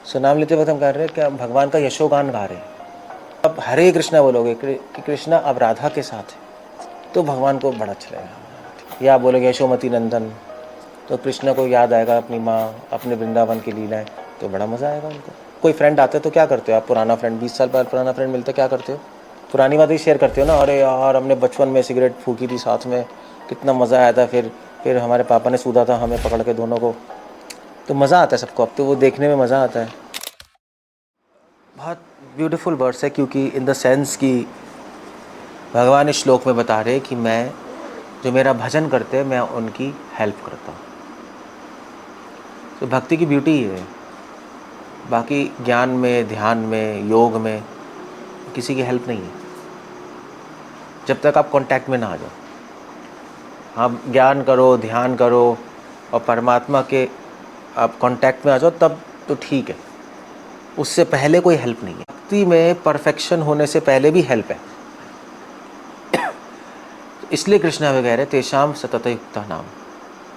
सो नाम लेते वक्त हम कह रहे हैं कि हम भगवान का यशोगान गा रहे हैं। अब हरे कृष्णा बोलोगे कि कृष्णा अब राधा के साथ है तो भगवान को बड़ा अच्छा लगेगा। या आप बोलोगे यशोमती नंदन तो कृष्णा को याद आएगा अपनी माँ, अपने वृंदावन की लीलाएं, तो बड़ा मज़ा आएगा उनको। कोई फ्रेंड आता है तो क्या करते हो आप? पुराना फ्रेंड, 20 साल बाद पुराना फ्रेंड मिलता है, क्या करते हो? पुरानी बातें शेयर करते हो ना। अरे यार हमने बचपन में सिगरेट फूकी थी साथ में, कितना मज़ा आया था, फिर हमारे पापा ने सूदा था हमें पकड़ के दोनों को, तो मज़ा आता है सबको। अब तो वो देखने में मज़ा आता है। बहुत ब्यूटीफुल वर्ड्स है, क्योंकि इन द सेंस कि भगवान इस श्लोक में बता रहे कि मैं, जो मेरा भजन करते हैं मैं उनकी हेल्प करता हूँ। तो भक्ति की ब्यूटी ही है। बाकी ज्ञान में, ध्यान में, योग में किसी की हेल्प नहीं है जब तक आप कांटेक्ट में ना आ जाओ। आप ज्ञान करो, ध्यान करो और परमात्मा के आप कांटेक्ट में आ जाओ तब तो ठीक है, उससे पहले कोई हेल्प नहीं है। भक्ति में परफेक्शन होने से पहले भी हेल्प है। इसलिए कृष्णा वे कह रहे तेषाम सतत युक्ता नाम,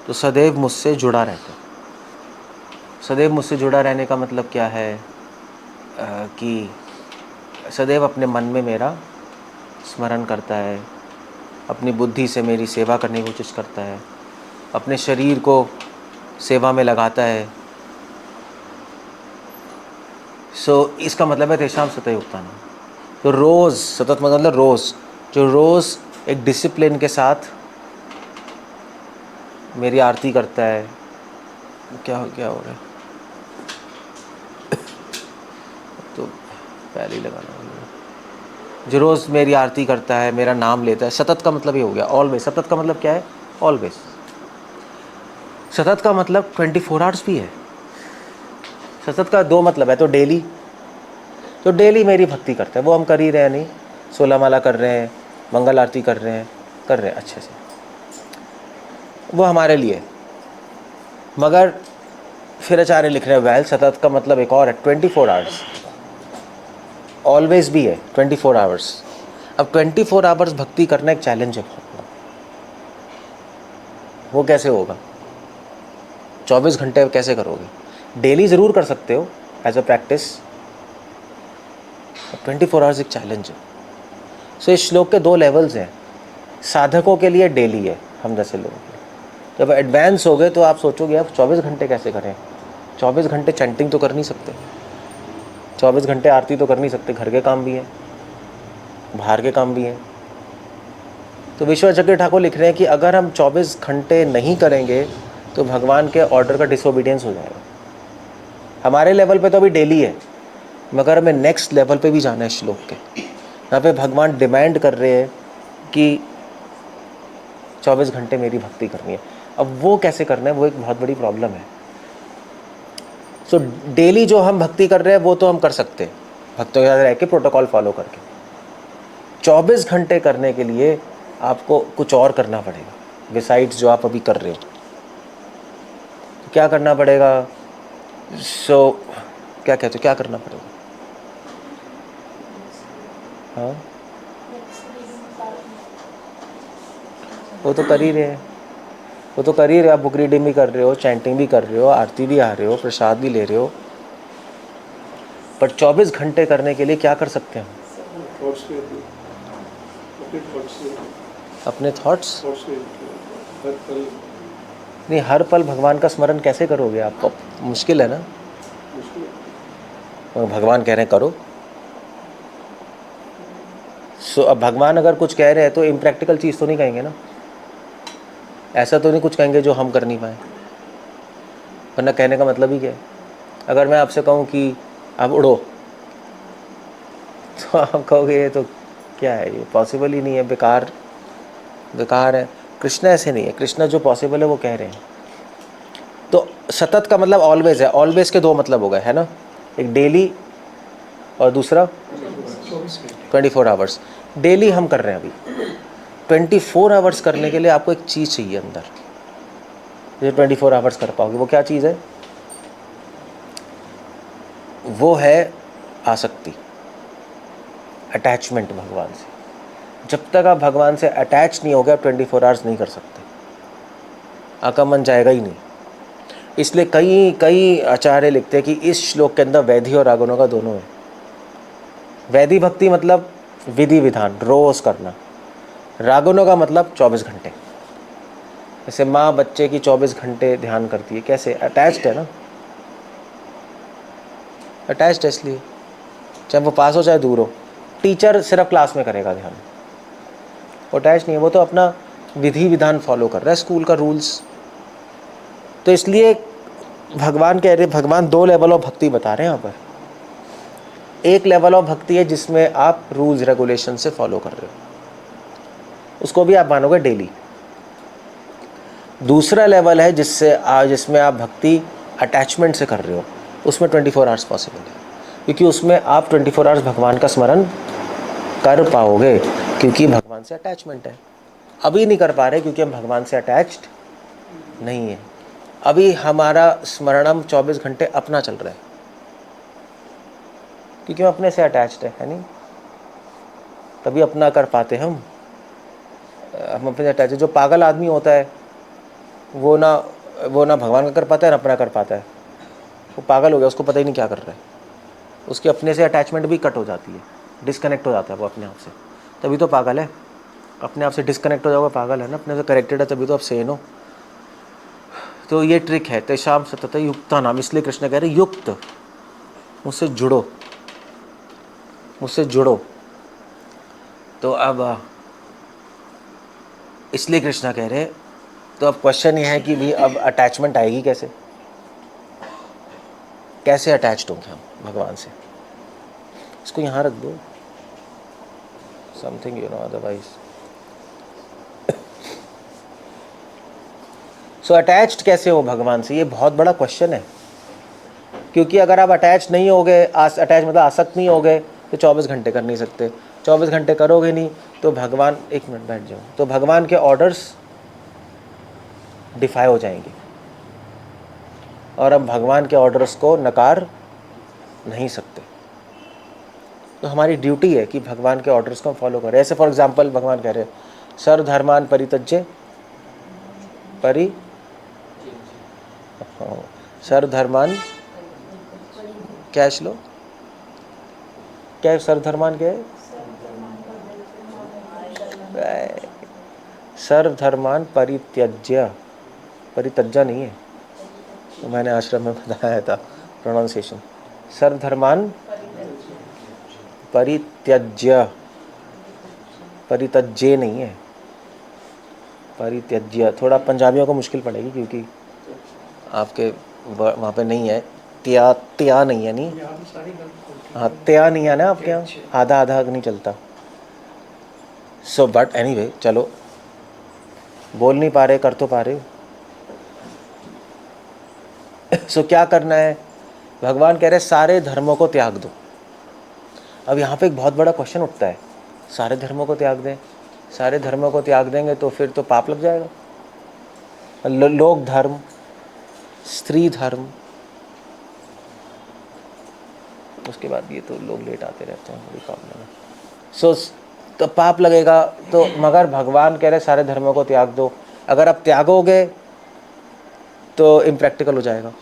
तो सदैव मुझसे जुड़ा रहते। सदैव मुझसे जुड़ा रहने का मतलब क्या है? कि सदैव अपने मन में मेरा स्मरण करता है, अपनी बुद्धि से मेरी सेवा करने की कोशिश करता है, अपने शरीर को सेवा में लगाता है। इसका मतलब है तेषाम सतत युक्ता नाम। तो रोज़, सतत मतलब रोज़, जो रोज़ एक डिसिप्लिन के साथ मेरी आरती करता है। क्या हो रहा है? तो पहले ही लगाना होगा। जो रोज़ मेरी आरती करता है, मेरा नाम लेता है। सतत का मतलब ये हो गया ऑलवेज। सतत का मतलब क्या है? ऑलवेज। सतत का मतलब 24 आवर्स भी है। सतत का दो मतलब है, तो डेली, तो डेली मेरी भक्ति करता है। वो हम कर ही रहे हैं, नहीं 16 माला कर रहे हैं, मंगल आरती कर रहे हैं अच्छे से, वो हमारे लिए। मगर फिर आचार्य लिख रहे हैं वेल सतत का मतलब एक और है, 24 आवर्स। ऑलवेज भी है 24 आवर्स। अब 24 आवर्स भक्ति करना एक चैलेंज है बहुत बड़ा। वो कैसे होगा? 24 घंटे कैसे करोगे? डेली ज़रूर कर सकते हो एज अ प्रैक्टिस, 24 आवर्स एक चैलेंज है। सो इस श्लोक के दो लेवल्स हैं। साधकों के लिए डेली है, हम जैसे लोगों के लिए। जब एडवांस हो गए तो आप सोचोगे आप 24 घंटे कैसे करें? 24 घंटे चैंटिंग तो कर नहीं सकते, 24 घंटे आरती तो कर नहीं सकते, घर के काम भी हैं, बाहर के काम भी हैं। तो विश्वाचार्य ठाकुर लिख रहे हैं कि अगर हम 24 घंटे नहीं करेंगे तो भगवान के ऑर्डर का डिसोबीडियंस हो जाएगा। हमारे लेवल पे तो अभी डेली है, मगर हमें नेक्स्ट लेवल पे भी जाना है। श्लोक के यहाँ पे भगवान डिमांड कर रहे हैं कि 24 घंटे मेरी भक्ति करनी है। अब वो कैसे करना है, वो एक बहुत बड़ी प्रॉब्लम है। सो डेली जो हम भक्ति कर रहे हैं वो तो हम कर सकते हैं, भक्तों के साथ रह के प्रोटोकॉल फॉलो करके। 24 घंटे करने के लिए आपको कुछ और करना पड़ेगा बिसाइड्स जो आप अभी कर रहे हो। तो क्या करना पड़ेगा? क्या कहते हो, क्या करना पड़ेगा? हाँ, वो तो कर ही रहे हैं, वो तो कर ही रहे हो। आप बुक रीडिंग भी कर रहे हो, चैंटिंग भी कर रहे हो, आरती भी आ रहे हो, प्रसाद भी ले रहे हो। पर 24 घंटे करने के लिए क्या कर सकते हैं? अपने थॉट्स नहीं, हर पल भगवान का स्मरण कैसे करोगे आप? मुश्किल है ना। भगवान कह रहे हैं करो। अब भगवान अगर कुछ कह रहे हैं तो इम्प्रैक्टिकल चीज़ तो नहीं कहेंगे ना। ऐसा तो नहीं कुछ कहेंगे जो हम कर नहीं पाए, वरना कहने का मतलब ही क्या है? अगर मैं आपसे कहूँ कि आप उड़ो तो आप कहोगे ये तो क्या है, ये पॉसिबल ही नहीं है, बेकार है। कृष्ण ऐसे नहीं है। कृष्ण जो पॉसिबल है वो कह रहे हैं। तो सतत का मतलब ऑलवेज है। ऑलवेज के दो मतलब हो गए, है ना, एक डेली और दूसरा 24 आवर्स। डेली हम कर रहे हैं अभी। 24 आवर्स करने के लिए आपको एक चीज़ चाहिए अंदर, जो 24 आवर्स कर पाओगे। वो क्या चीज़ है? वो है आसक्ति, अटैचमेंट भगवान से। जब तक आप भगवान से अटैच नहीं हो गए आप 24 आवर्स नहीं कर सकते। आपका मन जाएगा ही नहीं। इसलिए कई कई आचार्य लिखते हैं कि इस श्लोक के अंदर वैधि और रागुणों का दोनों है। वैधि भक्ति मतलब विधि विधान रोज करना, रागुणों का मतलब 24 घंटे। जैसे माँ बच्चे की 24 घंटे ध्यान करती है, कैसे? अटैच्ड है ना, अटैच्ड है, इसलिए चाहे वो पास हो चाहे दूर हो। टीचर सिर्फ क्लास में करेगा ध्यान, वो अटैच नहीं है, वो तो अपना विधि विधान फॉलो कर रहा है, स्कूल का रूल्स। तो इसलिए भगवान कह रहे, भगवान 2 लेवल ऑफ भक्ति बता रहे हैं यहाँ पर। एक लेवल ऑफ भक्ति है जिसमें आप रूल्स रेगुलेशन से फॉलो कर रहे हो, उसको भी आप मानोगे डेली। दूसरा लेवल है जिसमें आप भक्ति अटैचमेंट से कर रहे हो, उसमें 24 आवर्स पॉसिबल है, क्योंकि उसमें आप 24 आवर्स भगवान का स्मरण कर पाओगे, क्योंकि भगवान से अटैचमेंट है। अभी नहीं कर पा रहे क्योंकि हम भगवान से अटैच्ड नहीं है। अभी हमारा स्मरणम 24 घंटे अपना चल रहा है, क्योंकि हम अपने से अटैच्ड है नहीं, तभी अपना कर पाते हम अपने अटैच है। जो पागल आदमी होता है वो ना भगवान का कर पाता है ना अपना कर पाता है, वो पागल हो गया, उसको पता ही नहीं क्या कर रहा है, उसकी अपने से अटैचमेंट भी कट हो जाती है, डिस्कनेक्ट हो जाता है वो अपने आप से, तभी तो पागल है। अपने आप से डिस्कनेक्ट हो जाओगे पागल है ना, अपने से करेक्टेड है तभी तो आप सेन हो। तो ये ट्रिक है, तेषाम सतत युक्ता नाम, इसलिए कृष्ण कह रहे युक्त, मुझसे जुड़ो, मुझसे जुड़ो। तो अब इसलिए कृष्ण कह रहे, तो अब क्वेश्चन ये है कि भी अब अटैचमेंट आएगी कैसे? कैसे अटैच्ड होंगे हम भगवान से? इसको यहाँ रख दो, समथिंग अदरवाइज। सो अटैच्ड कैसे हो भगवान से, ये बहुत बड़ा क्वेश्चन है। क्योंकि अगर आप अटैच नहीं होगे, अटैच मतलब आसक्त नहीं होगे, तो 24 घंटे कर नहीं सकते। 24 घंटे करोगे नहीं तो भगवान, 1 मिनट बैठ जाओ, तो भगवान के ऑर्डर्स डिफाई हो जाएंगे, और हम भगवान के ऑर्डर्स को नकार नहीं सकते। तो हमारी ड्यूटी है कि भगवान के ऑर्डर्स को हम फॉलो करें। ऐसे फॉर एग्जांपल भगवान कह रहे हैं सर्वधर्मान परित्यज्य सर्वधर्मान, क्या श्लोक, क्या सर्वधर्मान क्या है? सर्वधर्मान परित्यज्य, परित्यज्य नहीं है, तो मैंने आश्रम में बताया था प्रोनाउंसिएशन। सर्वधर्मान परित्यज्य, परित्यज्य नहीं है, परित्यज्य। थोड़ा पंजाबियों को मुश्किल पड़ेगी क्योंकि आपके वहाँ पे नहीं है, त्या नहीं है, नहीं हाँ त्या नहीं है ना आपके यहाँ, आधा आधा नहीं चलता। सो बट एनीवे, चलो बोल नहीं पा रहे, कर तो पा रहे हो। सो क्या करना है? भगवान कह रहे सारे धर्मों को त्याग दो। अब यहाँ पे एक बहुत बड़ा क्वेश्चन उठता है, सारे धर्मों को त्याग दें, सारे धर्मों को त्याग देंगे तो फिर तो पाप लग जाएगा। लोक धर्म, स्त्री धर्म, उसके बाद ये तो लोग लेट आते रहते हैं, बड़ी प्रॉब्लम है। सो तो पाप लगेगा। तो मगर भगवान कह रहे सारे धर्मों को त्याग दो। अगर आप त्यागोगे तो इम्प्रैक्टिकल हो जाएगा,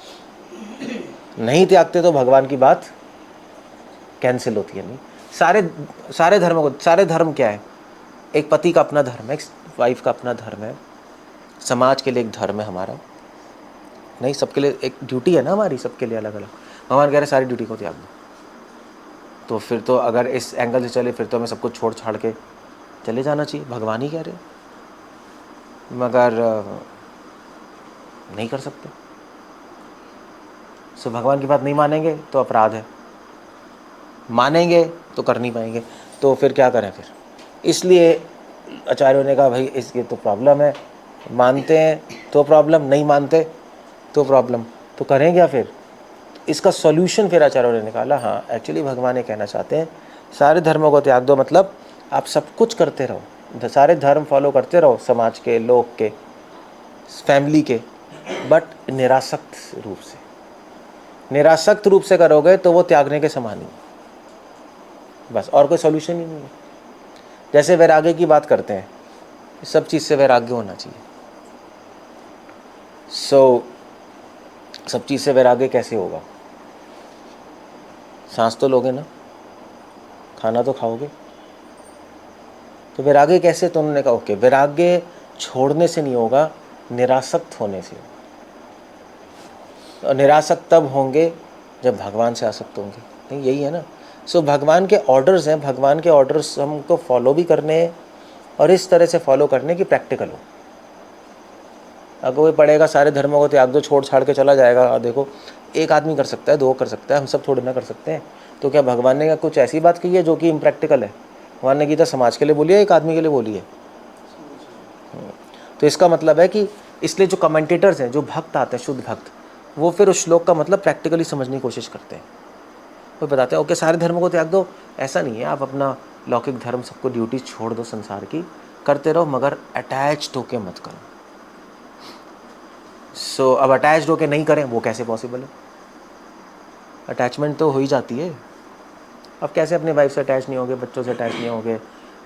नहीं त्यागते तो भगवान की बात कैंसिल होती है। नहीं, सारे धर्मों को, सारे धर्म क्या है? एक पति का अपना धर्म है, एक वाइफ का अपना धर्म है, समाज के लिए एक धर्म है हमारा, नहीं सबके लिए एक ड्यूटी है ना हमारी, सबके लिए अलग अलग। भगवान कह रहे सारी ड्यूटी को त्याग दो। तो फिर तो अगर इस एंगल से चले फिर तो हमें सब कुछ छोड़ छाड़ के चले जाना चाहिए, भगवान ही कह रहे, मगर नहीं कर सकते। सो भगवान की बात नहीं मानेंगे तो अपराध है, मानेंगे तो कर नहीं पाएंगे, तो फिर क्या करें फिर? इसलिए आचार्यों ने कहा भाई इसकी तो प्रॉब्लम है, मानते हैं तो प्रॉब्लम, नहीं मानते तो प्रॉब्लम, तो करें क्या फिर? इसका सॉल्यूशन फिर आचार्यों ने निकाला। हाँ, एक्चुअली भगवान ये कहना चाहते हैं सारे धर्मों को त्याग दो, मतलब आप सब कुछ करते रहो, सारे धर्म फॉलो करते रहो, समाज के, लोग के, फैमिली के, बट निरासक्त रूप से। निरासक्त रूप से करोगे तो वो त्यागने के समान ही, बस, और कोई सॉल्यूशन ही नहीं है। जैसे वैराग्य की बात करते हैं, सब चीज़ से वैराग्य होना चाहिए। सो सब चीज़ से वैराग्य कैसे होगा? सांस तो लोगे ना, खाना तो खाओगे, तो वैराग्य कैसे? तो उन्होंने कहा ओके, वैराग्य छोड़ने से नहीं होगा, निरासक्त होने से होगा। और निरासक्त तब होंगे जब भगवान से आसक्त होंगे। नहीं, यही है ना। सो भगवान के ऑर्डर्स हैं, भगवान के ऑर्डर्स हमको फॉलो भी करने हैं और इस तरह से फॉलो करने की प्रैक्टिकल हो। अगर कोई पढ़ेगा सारे धर्मों को त्याग दो, छोड़ छाड़ के चला जाएगा, देखो एक आदमी कर सकता है, दो कर सकता है, हम सब थोड़ी ना कर सकते हैं। तो क्या भगवान ने कुछ ऐसी बात कही है जो कि इम्प्रैक्टिकल है? भगवान ने गीता समाज के लिए बोली है, एक आदमी के लिए बोली है? तो इसका मतलब है कि इसलिए जो कमेंटेटर्स हैं, जो भक्त आते हैं, शुद्ध भक्त, वो फिर उस श्लोक का मतलब प्रैक्टिकली समझने की कोशिश करते हैं। वो बताते हैं ओके सारे धर्मों को त्याग दो, ऐसा नहीं है, आप अपना लौकिक धर्म सबको ड्यूटी छोड़ दो, संसार की करते रहो, मगर अटैच्ड होके मत करो। सो अब अटैच्ड होके नहीं करें, वो कैसे पॉसिबल है? अटैचमेंट तो हो ही जाती है। अब कैसे अपने वाइफ से अटैच नहीं होगे, बच्चों से अटैच नहीं होगे,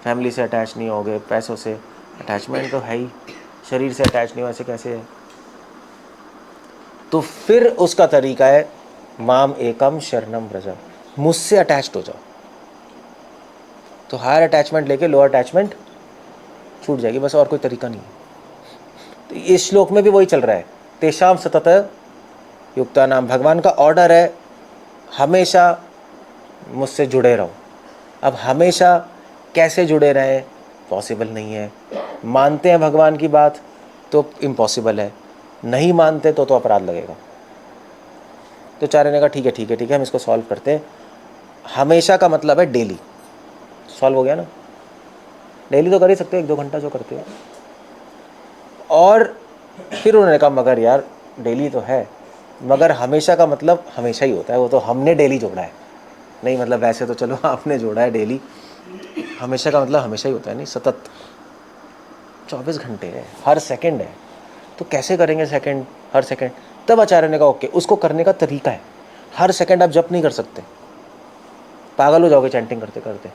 फैमिली से अटैच नहीं होगे, पैसों से अटैचमेंट तो है ही, शरीर से अटैच नहीं हो, ऐसे कैसे है? तो फिर उसका तरीका है माम एकम शरणम व्रज, मुझसे अटैच्ड हो जाओ। तो हायर अटैचमेंट लेके लोअर अटैचमेंट छूट जाएगी, बस और कोई तरीका नहीं है। तो इस श्लोक में भी वही चल रहा है, तेषाम सतत युक्ता नाम। भगवान का ऑर्डर है हमेशा मुझसे जुड़े रहो। अब हमेशा कैसे जुड़े रहें? पॉसिबल नहीं है। मानते हैं भगवान की बात तो इम्पॉसिबल है, नहीं मानते तो अपराध लगेगा। तो चारे ने कहा ठीक है ठीक है ठीक है, हम इसको सॉल्व करते हैं। हमेशा का मतलब है डेली। सॉल्व हो गया ना? डेली तो कर ही सकते हो, 1-2 घंटा जो करते हो। और फिर उन्होंने कहा मगर यार डेली तो है, मगर हमेशा का मतलब हमेशा ही होता है, वो तो हमने डेली जोड़ा है। नहीं मतलब वैसे तो चलो आपने जोड़ा है डेली, हमेशा का मतलब हमेशा ही होता है। नहीं, सतत 24 घंटे है, हर सेकंड है। तो कैसे करेंगे सेकंड, हर सेकंड? तब आचार्य ने कहा ओके, उसको करने का तरीका है। हर सेकंड आप जप नहीं कर सकते, पागल हो जाओगे चैंटिंग करते करते।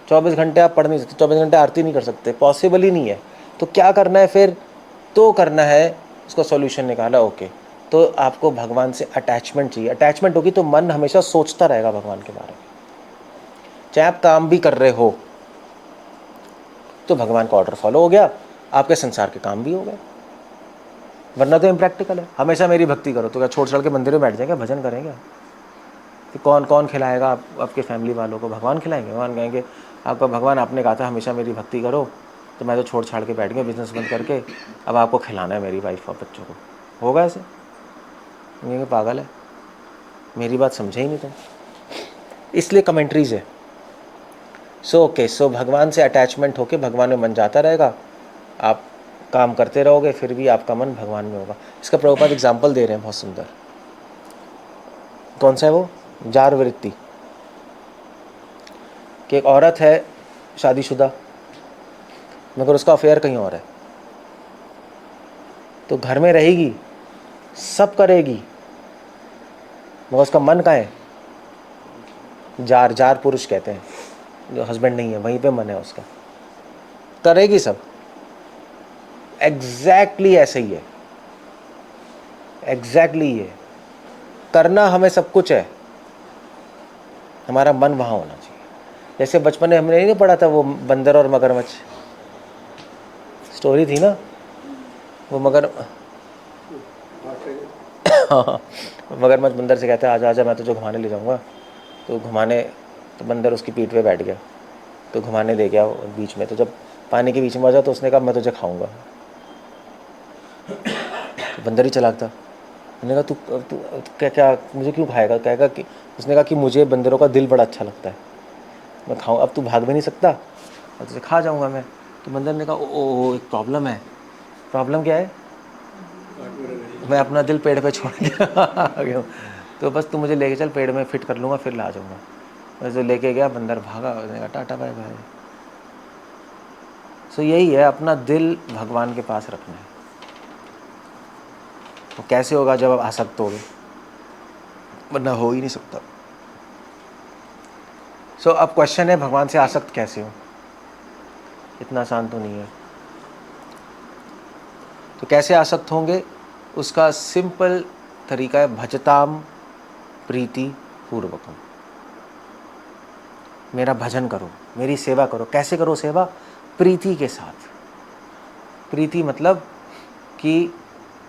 24 घंटे आप पढ़ नहीं सकते, 24 घंटे आरती नहीं कर सकते, पॉसिबल ही नहीं है। तो क्या करना है फिर? तो करना है, उसका सॉल्यूशन निकाला ओके, तो आपको भगवान से अटैचमेंट चाहिए। अटैचमेंट होगी तो मन हमेशा सोचता रहेगा भगवान के बारे में। चाहे आप काम भी कर रहे हो तो भगवान का ऑर्डर फॉलो हो गया, आपके संसार के काम भी हो गए। वरना तो इम्प्रैक्टिकल है, हमेशा मेरी भक्ति करो तो क्या छोड़ छाड़ के मंदिर में बैठ जाएंगे, भजन करेंगे? तो कौन कौन खिलाएगा आपके फैमिली वालों को? भगवान खिलाएंगे। भगवान कहेंगे आपका भगवान आपने कहा था हमेशा मेरी भक्ति करो, तो मैं तो छोड़ छाड़ के बैठ गया बिजनेस बंद करके, अब आपको खिलाना है मेरी वाइफ और बच्चों को। होगा ऐसे? ये पागल है, मेरी बात समझे ही नहीं तुम। इसलिए कमेंट्रीज है। सो ओके, सो भगवान से अटैचमेंट होके भगवान में मन जाता रहेगा, आप काम करते रहोगे, फिर भी आपका मन भगवान में होगा। इसका प्रभुपाद एग्जाम्पल दे रहे हैं बहुत सुंदर। कौन सा है वो? जार वृत्ति। कि एक औरत है शादीशुदा, मगर उसका अफेयर कहीं और है, तो घर में रहेगी, सब करेगी, मगर उसका मन कहाँ है? जार, जार पुरुष कहते हैं, जो हस्बैंड नहीं है, वहीं पे मन है उसका, करेगी सब। एग्जैक्टली ऐसे ही है, एग्जैक्टली ये करना हमें सब कुछ है, हमारा मन वहाँ होना चाहिए। जैसे बचपन में हमने नहीं पढ़ा था वो बंदर और मगरमच्छ, स्टोरी थी ना, वो मगरमच्छ बंदर से कहता है आजा आजा मैं तुझे घुमाने ले जाऊंगा। तो घुमाने, तो बंदर उसकी पीठ पे बैठ गया, तो घुमाने ले गया बीच में, तो जब पानी के बीच में पहुंचा तो उसने कहा मैं तुझे खाऊंगा। तो बंदर ही चलाक था, मैंने कहा तू क्या क्या मुझे क्यों खाएगा? कहेगा कि, उसने कहा कि मुझे बंदरों का दिल बड़ा अच्छा लगता है, मैं खाऊँ, अब तू भाग भी नहीं सकता और तुझे खा जाऊँगा मैं। तो बंदर ने कहा ओ एक प्रॉब्लम है। प्रॉब्लम क्या है? मैं अपना दिल पेड़ पे छोड़ के आ गया हूँ, तो बस तू मुझे लेके चल, पेड़ में फिट कर लूँगा फिर ला जाऊँगा। मैं तो लेके गया, बंदर भागा, उसने कहा टाटा बाय बाय। सो यही है, अपना दिल भगवान के पास रखना है। तो कैसे होगा? जब आप आसक्त होगे, वरना हो ही नहीं सकता। सो अब क्वेश्चन है भगवान से आसक्त कैसे हो? इतना आसान तो नहीं है। तो कैसे आसक्त होंगे? उसका सिंपल तरीका है भजताम प्रीति पूर्वकम। मेरा भजन करो, मेरी सेवा करो। कैसे करो सेवा? प्रीति के साथ। प्रीति मतलब कि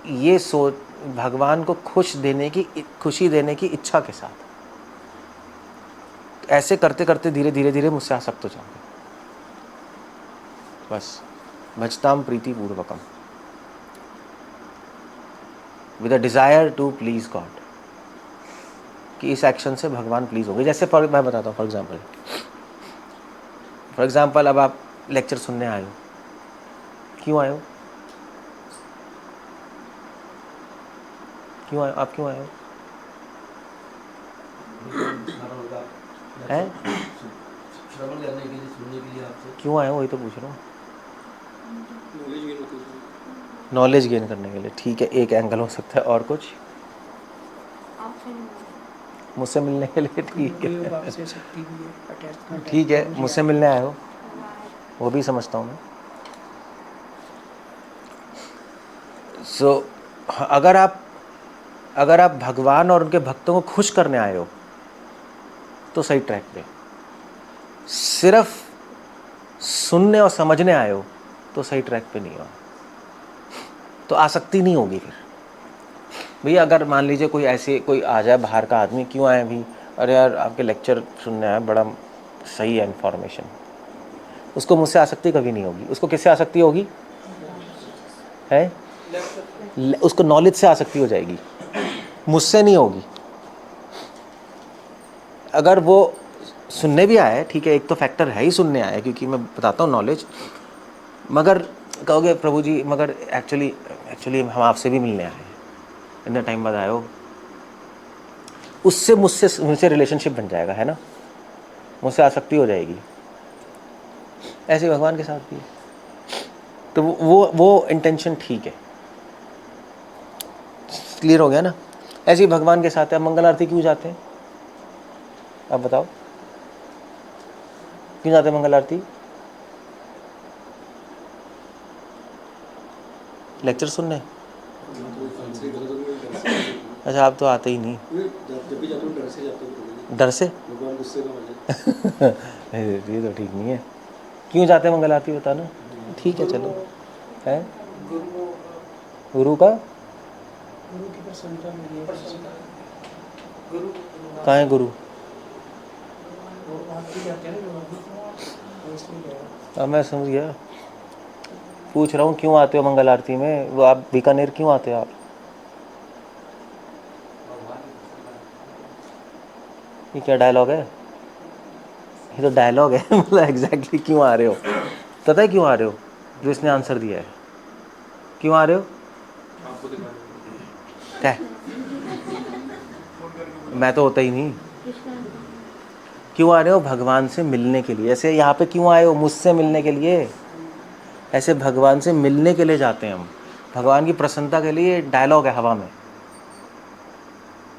ये सोच, भगवान को खुशी देने की इच्छा के साथ। ऐसे करते करते धीरे धीरे धीरे मुझसे आसक्त हो जाओगे। बस भजताम प्रीति पूर्वकम, with a desire to please God, कि इस एक्शन से भगवान प्लीज हो गए। जैसे मैं बताता हूँ, फॉर एग्जाम्पल अब आप लेक्चर सुनने आए हो। क्यों आए हो? आप क्यों आए हो? हैं? क्यों आए हो? वही तो पूछ रहा हूँ। नॉलेज गेन करने के लिए। ठीक है, एक एंगल हो सकता है। और कुछ? मुझसे मिलने के लिए। ठीक है, ठीक है, मुझसे मिलने आए हो, वो भी समझता हूँ मैं। सो अगर आप भगवान और उनके भक्तों को खुश करने आए हो तो सही ट्रैक पे। सिर्फ सुनने और समझने आए हो तो सही ट्रैक पे नहीं हो, तो आसक्ति नहीं होगी फिर। भैया अगर मान लीजिए कोई आ जाए बाहर का आदमी, क्यों आए भी, अरे यार आपके लेक्चर सुनने आए, बड़ा सही है इन्फॉर्मेशन, उसको मुझसे आसक्ति कभी नहीं होगी। उसको किससे आसक्ति होगी? है, उसको नॉलेज से आसक्ति हो जाएगी, मुझसे नहीं होगी। अगर वो सुनने भी आए, ठीक है, एक तो फैक्टर है ही सुनने आए, क्योंकि मैं बताता हूँ नॉलेज, मगर कहोगे प्रभु जी मगर एक्चुअली हम आपसे भी मिलने आए हैं, इतने टाइम बाद आए हो, उससे मुझसे रिलेशनशिप बन जाएगा, है ना, मुझसे आसक्ति हो जाएगी। ऐसे भगवान के साथ भी है। तो वो इंटेंशन ठीक है। क्लियर हो गया ना? ऐसे ही भगवान के साथ है। मंगल आरती क्यों जाते हैं? आप बताओ, क्यों जाते हैं मंगल आरती? लेक्चर सुनने? अच्छा, आप तो आते ही नहीं। डर से? ये तो ठीक नहीं है। क्यों जाते हैं मंगल आरती बताना? ठीक है चलो, है गुरु का कहाँ है गुरु? अब मैं समझ गया, पूछ रहा हूँ क्यों आते हो मंगल आरती में? वो आप बीकानेर क्यों आते हो आप? ये क्या डायलॉग है? ये तो डायलॉग है। मतलब एग्जैक्टली क्यों आ रहे हो? पता है क्यों आ रहे हो? जो इसने आंसर दिया है। क्यों आ रहे हो? क्या? मैं तो होता ही नहीं। क्यों आ रहे हो? भगवान से मिलने के लिए। ऐसे यहाँ पे क्यों आए हो? मुझसे मिलने के लिए। ऐसे भगवान से मिलने के लिए जाते हैं हम, भगवान की प्रसन्नता के लिए। डायलॉग है हवा में,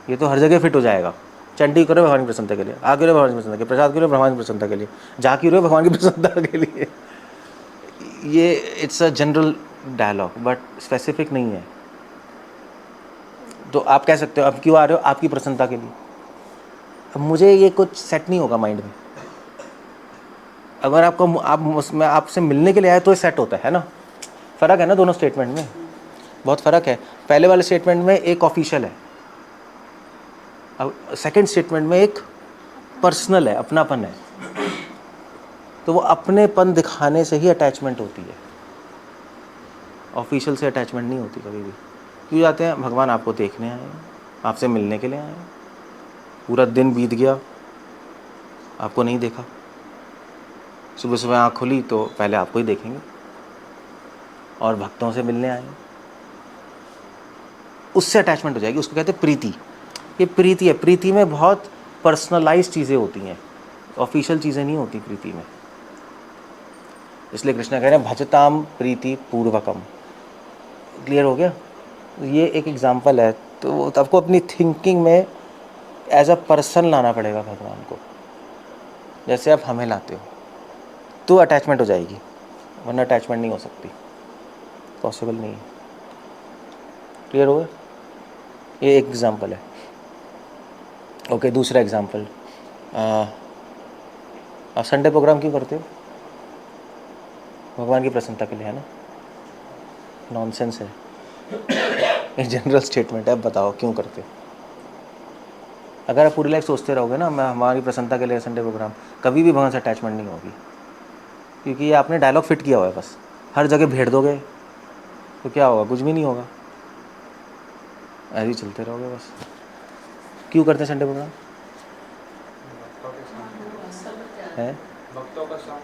ये तो हर जगह फिट हो जाएगा। चंडी करो भगवान की प्रसन्नता के लिए, आ करो भगवान की प्रसन्नता के लिए, प्रसाद करो भगवान की प्रसन्नता के लिए, जा क्यों रहे हो भगवान की प्रसन्नता के लिए। ये it's a general dialogue but specific नहीं है। तो आप कह सकते हो अब क्यों आ रहे हो? आपकी प्रसन्नता के लिए। अब मुझे ये कुछ सेट नहीं होगा माइंड में। अगर मैं आपसे मिलने के लिए आया तो ये सेट होता है ना। फ़र्क है ना दोनों स्टेटमेंट में, बहुत फ़र्क है। पहले वाले स्टेटमेंट में एक ऑफिशियल है, अब सेकंड स्टेटमेंट में एक पर्सनल है, अपनापन है। तो वो अपनेपन दिखाने से ही अटैचमेंट होती है, ऑफिशियल से अटैचमेंट नहीं होती कभी भी। क्यों जाते हैं? भगवान आपको देखने आए हैं, आपसे मिलने के लिए आए हैं। पूरा दिन बीत गया, आपको नहीं देखा, सुबह सुबह आँख खुली तो पहले आपको ही देखेंगे, और भक्तों से मिलने आए हैं, उससे अटैचमेंट हो जाएगी। उसको कहते हैं प्रीति। ये प्रीति है। प्रीति में बहुत पर्सनलाइज चीज़ें होती हैं, ऑफिशियल चीज़ें नहीं होती प्रीति में। इसलिए कृष्ण कह रहे हैं भजताम प्रीति पूर्वकम। क्लियर हो गया? ये एक एग्जाम्पल है। तो आपको अपनी थिंकिंग में एज अ पर्सन लाना पड़ेगा भगवान को, जैसे आप हमें लाते हो, तो अटैचमेंट हो जाएगी, वरना अटैचमेंट नहीं हो सकती, पॉसिबल नहीं है। क्लियर हो गया? ये एक एग्जांपल है। ओके, दूसरा एग्जांपल, आप संडे प्रोग्राम क्यों करते हो? भगवान की प्रसन्नता के लिए, है ना? नॉनसेंस है, एक जनरल स्टेटमेंट है। अब बताओ क्यों करते हो? अगर आप पूरी लाइफ सोचते रहोगे ना मैं हमारी प्रसन्नता के लिए संडे प्रोग्राम, कभी भी भगवान से अटैचमेंट नहीं होगी, क्योंकि ये आपने डायलॉग फिट किया हुआ है। बस हर जगह भेड़ दोगे तो क्या होगा? कुछ भी नहीं होगा, ऐसे ही चलते रहोगे बस। क्यों करते हैं संडे प्रोग्राम? है भक्तों का साथ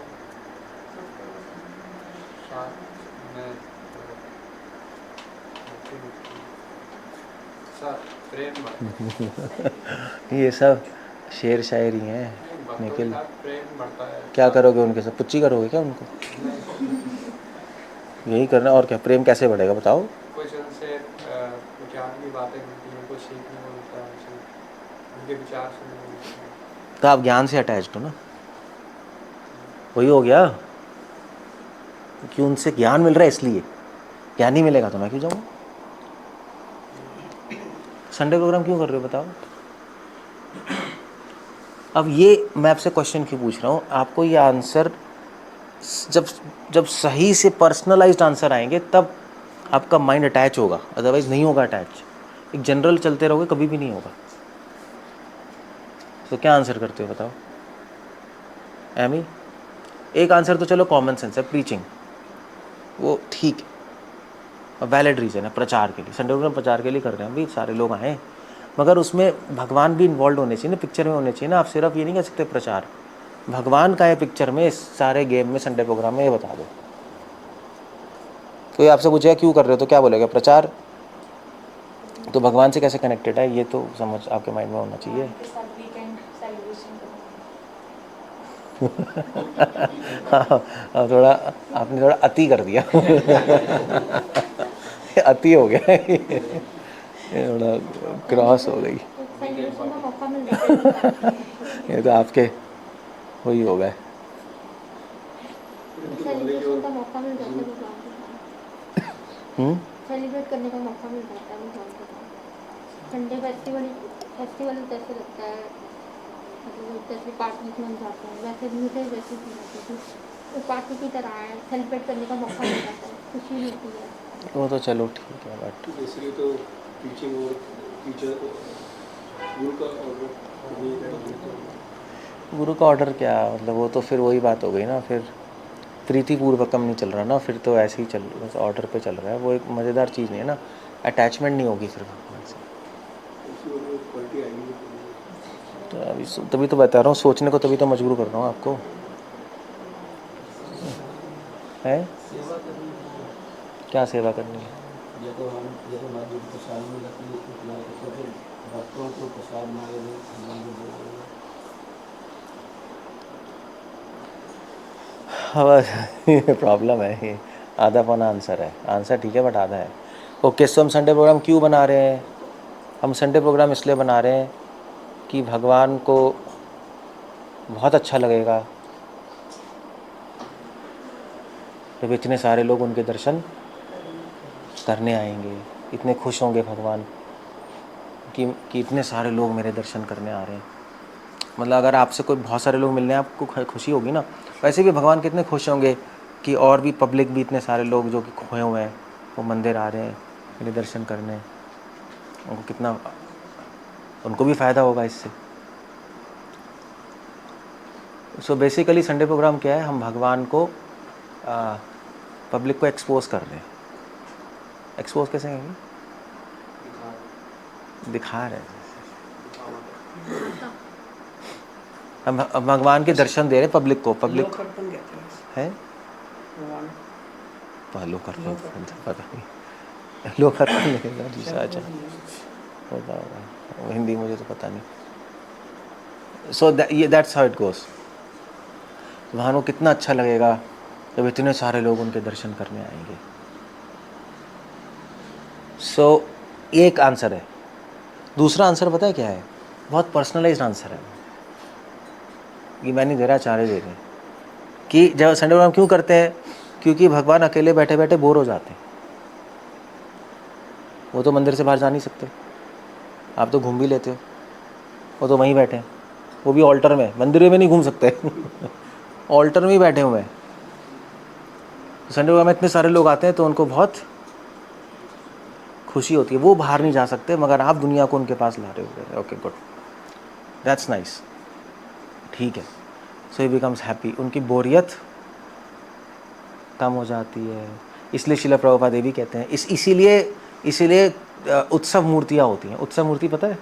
प्रेम ये सब शेर शायरी हैं निखिल। प्रेम बढ़ता है। क्या करोगे उनके साथ? पुच्ची करोगे क्या उनको? यही करना, और क्या? प्रेम कैसे बढ़ेगा बताओ? कुछ उनसे विचार की बातें मिलती हैं, कुछ सीखने को मिलता है उनसे, उनके विचार सुनने को मिलते हैं। तो आप ज्ञान से अटैच्ड हो ना, वही हो गया कि उनसे ज्ञान मिल रहा है, इसलिए। ज्ञान नहीं मिलेगा तो मैं क्यों जाऊँगा? संडे प्रोग्राम क्यों कर रहे हो बताओ? अब ये मैं आपसे क्वेश्चन क्यों पूछ रहा हूँ, आपको ये आंसर जब जब सही से पर्सनलाइज्ड आंसर आएंगे तब आपका माइंड अटैच होगा, अदरवाइज नहीं होगा अटैच। एक जनरल चलते रहोगे कभी भी नहीं होगा। तो क्या आंसर करते हो बताओ? एमी, एक आंसर तो चलो कॉमन सेंस है, प्रीचिंग, वो ठीक है, वैलिड रीज़न है प्रचार के लिए। संडे प्रोग्राम प्रचार के लिए कर रहे हैं, भाई सारे लोग आए, मगर उसमें भगवान भी इन्वॉल्व होने चाहिए ना, पिक्चर में होने चाहिए ना। आप सिर्फ ये नहीं कह सकते प्रचार। भगवान का है पिक्चर में, इस सारे गेम में, संडे प्रोग्राम में, ये बता दो। कोई आपसे पूछेगा क्यों कर रहे हो तो क्या बोलेगा? प्रचार। तो भगवान से कैसे कनेक्टेड है ये तो समझ आपके माइंड में होना चाहिए। हाँ, थोड़ा आपने थोड़ा अति कर दिया। अति हो गया, ये थोड़ा क्रॉस हो गई। ये तो आपके वही हो गए। सेलिब्रेशन का मौका मिल जाता है भगवान के साथ, सेलिब्रेट करने का मौका मिल जाता है भगवान के साथ। संडे फेस्टिवल जैसे लगता है, मतलब जैसे पार्टी में जाते हैं वैसे मुझे वैसे फील होती है, तो पार्टी की तरह है, सेलिब्रेट करने का मौका मिल जाता है, खुशी मिलती है। वो तो चलो ठीक है, बट बेसिकली तो टीचिंग और टीचर गुरु का ऑर्डर, गुरु का ऑर्डर क्या मतलब? वो तो फिर वही बात हो गई ना, फिर प्रीतिपूर्वकम नहीं चल रहा ना, फिर तो ऐसे ही चल, बस ऑर्डर पे चल रहा है। वो एक मज़ेदार चीज़ नहीं है ना, अटैचमेंट नहीं होगी फिर भगवान से। क्वालिटी आएगी। तो अभी तभी तो बता रहा हूँ, सोचने को तभी तो मजबूर कर रहा हूँ आपको, है क्या सेवा करनी है? या तो हम जैसे हमारे जो प्रसाद में लगती है उसको खिला सकते, फिर भक्तों को प्रसाद मांगे भगवान को दे देंगे। प्रॉब्लम है ये, आधा पौना आंसर है। आंसर ठीक है बट आधा है। ओके, सो हम संडे प्रोग्राम क्यों बना रहे हैं? हम संडे प्रोग्राम इसलिए बना रहे हैं कि भगवान को बहुत अच्छा लगेगा जब इतने सारे लोग उनके दर्शन करने आएंगे। इतने खुश होंगे भगवान कि इतने सारे लोग मेरे दर्शन करने आ रहे हैं। मतलब अगर आपसे कोई बहुत सारे लोग मिलने हैं, आपको खुशी होगी ना। वैसे भी भगवान कितने खुश होंगे कि और भी पब्लिक भी, इतने सारे लोग जो कि खोए हुए हैं वो मंदिर आ रहे हैं मेरे दर्शन करने। उनको कितना, उनको भी फ़ायदा होगा इससे। सो बेसिकली संडे प्रोग्राम क्या है? हम भगवान को पब्लिक को एक्सपोज कर रहे हैं। एक्सपोज कैसे कहेंगे? दिखा रहे हैं। हम भगवान के दर्शन दे रहे हैं पब्लिक को। पब्लिक है लोकार्पण, पता नहीं लोकार्पण लगेगा जी। अच्छा होता होगा, हिंदी मुझे तो पता नहीं। सो दैट्स हाउ इट गोस। वहाँ को कितना अच्छा लगेगा जब इतने सारे लोग उनके दर्शन करने आएंगे। सो एक आंसर है। दूसरा आंसर पता है क्या है? बहुत पर्सनलाइज्ड आंसर है, ये मैं नहीं दे रहा, चारे दे रहे हैं। कि जब संडे प्रोग्राम क्यों करते हैं? क्योंकि भगवान अकेले बैठे बैठे बोर हो जाते हैं। वो तो मंदिर से बाहर जा नहीं सकते, आप तो घूम भी लेते हो, वो तो वहीं बैठे हैं, वो भी ऑल्टर में, मंदिर में नहीं घूम सकते ऑल्टर में ही बैठे हुए हैं। संडे प्रोग्राम में इतने सारे लोग आते हैं तो उनको बहुत खुशी होती है, वो बाहर नहीं जा सकते मगर आप दुनिया को उनके पास ला रहे हो। ओके गुड, दैट्स नाइस, ठीक है। सो ही बिकम्स हैप्पी, उनकी बोरियत कम हो जाती है। इसलिए शिला प्रभुपाद देवी कहते हैं इसीलिए उत्सव मूर्तियाँ होती हैं। उत्सव मूर्ति पता है,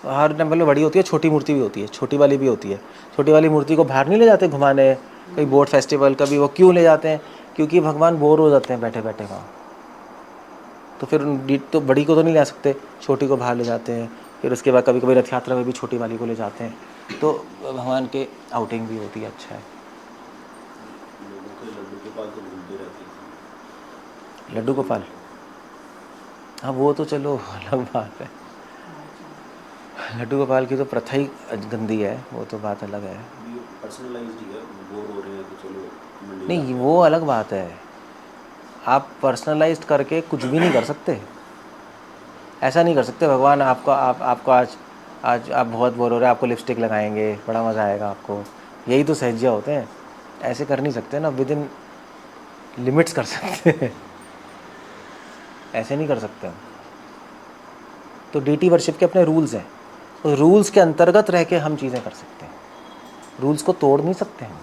हर टेम्पल में बड़ी होती है, छोटी मूर्ति भी होती है, छोटी वाली भी होती है। छोटी वाली मूर्ति को बाहर नहीं ले जाते घुमाने, कहीं बोट फेस्टिवल कभी, वो क्यों ले जाते हैं? क्योंकि भगवान बोर हो जाते हैं बैठे बैठे वहाँ, तो फिर तो बड़ी को तो नहीं ले सकते, छोटी को बाहर ले जाते हैं। फिर उसके बाद कभी कभी रथ यात्रा में भी छोटी वाली को ले जाते हैं, तो भगवान के आउटिंग भी होती है। अच्छा है। लड्डू के पास तो घूमते रहते हैं। लड्डू गोपाल, हाँ वो तो चलो अलग बात है। लड्डू गोपाल की तो प्रथा ही गंदी है, वो तो बात अलग है। पर्सनलाइज्ड ही है, बोर हो रहे हैं तो चलो मंडी नहीं जाते हैं। वो अलग बात है, आप पर्सनलाइज्ड करके कुछ भी नहीं कर सकते। ऐसा नहीं कर सकते भगवान आपको आज आप बहुत बोर हो रहे हैं, आपको लिपस्टिक लगाएंगे, बड़ा मज़ा आएगा आपको, यही तो सहजिया होते हैं। ऐसे कर नहीं सकते ना, विद इन लिमिट्स कर सकते हैं, ऐसे नहीं कर सकते हम। तो डीटी वर्शिप के अपने रूल्स हैं, उस रूल्स के अंतर्गत रह के हम चीज़ें कर सकते हैं, रूल्स को तोड़ नहीं सकते हम।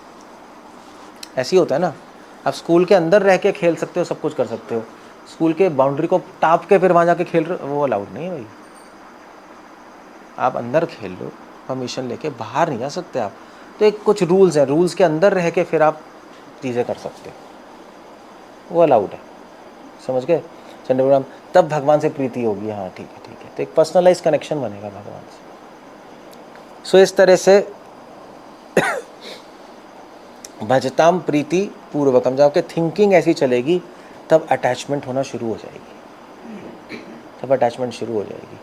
ऐसे ही होता है ना, आप स्कूल के अंदर रह के खेल सकते हो, सब कुछ कर सकते हो, स्कूल के बाउंड्री को टाप के फिर वहाँ जाके खेल रहे हो, वो अलाउड नहीं है भाई। आप अंदर खेल लो परमिशन लेके, बाहर नहीं जा सकते आप। तो एक कुछ रूल्स हैं, रूल्स के अंदर रह के फिर आप चीज़ें कर सकते हो, वो अलाउड है। समझ गए? संडे प्रोग्राम, तब भगवान से प्रीति होगी। हाँ ठीक है ठीक है, तो एक पर्सनलाइज कनेक्शन बनेगा भगवान से। सो इस तरह से भजताम प्रीति पूर्वकम, जब आपके थिंकिंग ऐसी चलेगी तब अटैचमेंट होना शुरू हो जाएगी, तब अटैचमेंट शुरू हो जाएगी।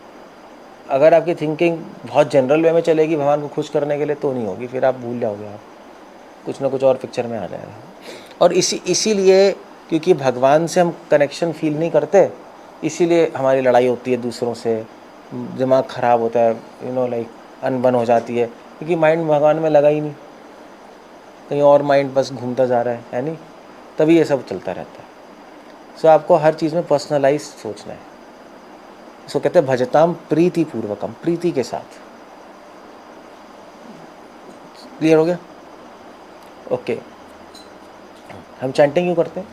अगर आपकी थिंकिंग बहुत जनरल वे में चलेगी भगवान को खुश करने के लिए तो नहीं होगी, फिर आप भूल जाओगे, आप कुछ ना कुछ और पिक्चर में आ जाएगा। और इसीलिए क्योंकि भगवान से हम कनेक्शन फील नहीं करते, इसीलिए हमारी लड़ाई होती है दूसरों से, दिमाग ख़राब होता है, लाइक अनबन हो जाती है, क्योंकि माइंड भगवान में लगा ही नहीं, कहीं और माइंड बस घूमता जा रहा है नहीं, तभी ये सब चलता रहता है। सो आपको हर चीज़ में पर्सनलाइज सोचना है। इसको कहते हैं भजताम प्रीति पूर्वकम, प्रीति के साथ। क्लियर हो गया? ओके। हम चैंटिंग क्यों करते हैं?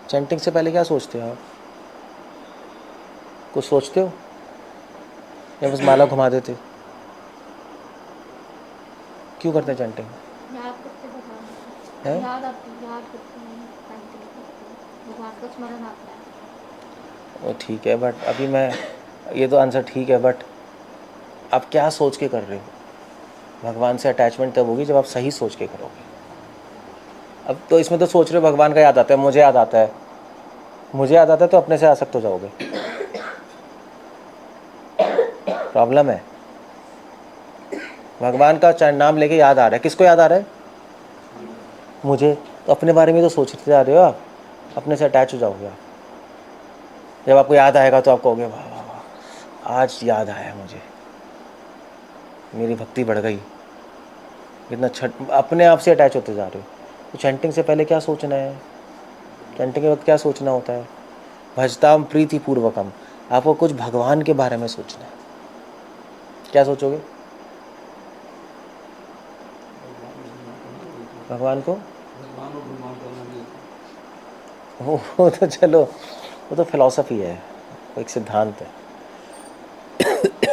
चैंटिंग से पहले क्या सोचते हो आप? कुछ सोचते हो या बस माला घुमा देते हो? क्यों करते हैं चैंटिंग? याद करते भगवान को, है? याद करते हैं, पेंटिंग करते हैं, भगवान का स्मरण आता है। वो ठीक है, बट अभी मैं, ये तो आंसर ठीक है, बट आप क्या सोच के कर रहे हो? भगवान से अटैचमेंट तब होगी जब आप सही सोच के करोगे। अब तो इसमें तो सोच रहे हो भगवान का याद आता है, मुझे याद आता है, मुझे याद आता है तो अपने से आसक्त हो जाओगे, प्रॉब्लम है। भगवान का नाम लेके याद आ रहा है, किसको याद आ रहा है? मुझे। तो अपने बारे में तो सोचते जा रहे हो आप, अपने से अटैच हो जाओगे आप। जब आपको याद आएगा तो आप कहोगे वाह वाह वाह, आज याद आया मुझे, मेरी भक्ति बढ़ गई, कितना छठ, अपने आप से अटैच होते जा रहे हो। तो चैंटिंग से पहले क्या सोचना है? चैंटिंग के वक्त क्या सोचना होता है? भजताम प्रीति पूर्वकम, आपको कुछ भगवान के बारे में सोचना है। क्या सोचोगे? भगवान को, भगवान और भगवान करना भी वो तो चलो, वो तो फिलॉसफी है, वो एक सिद्धांत है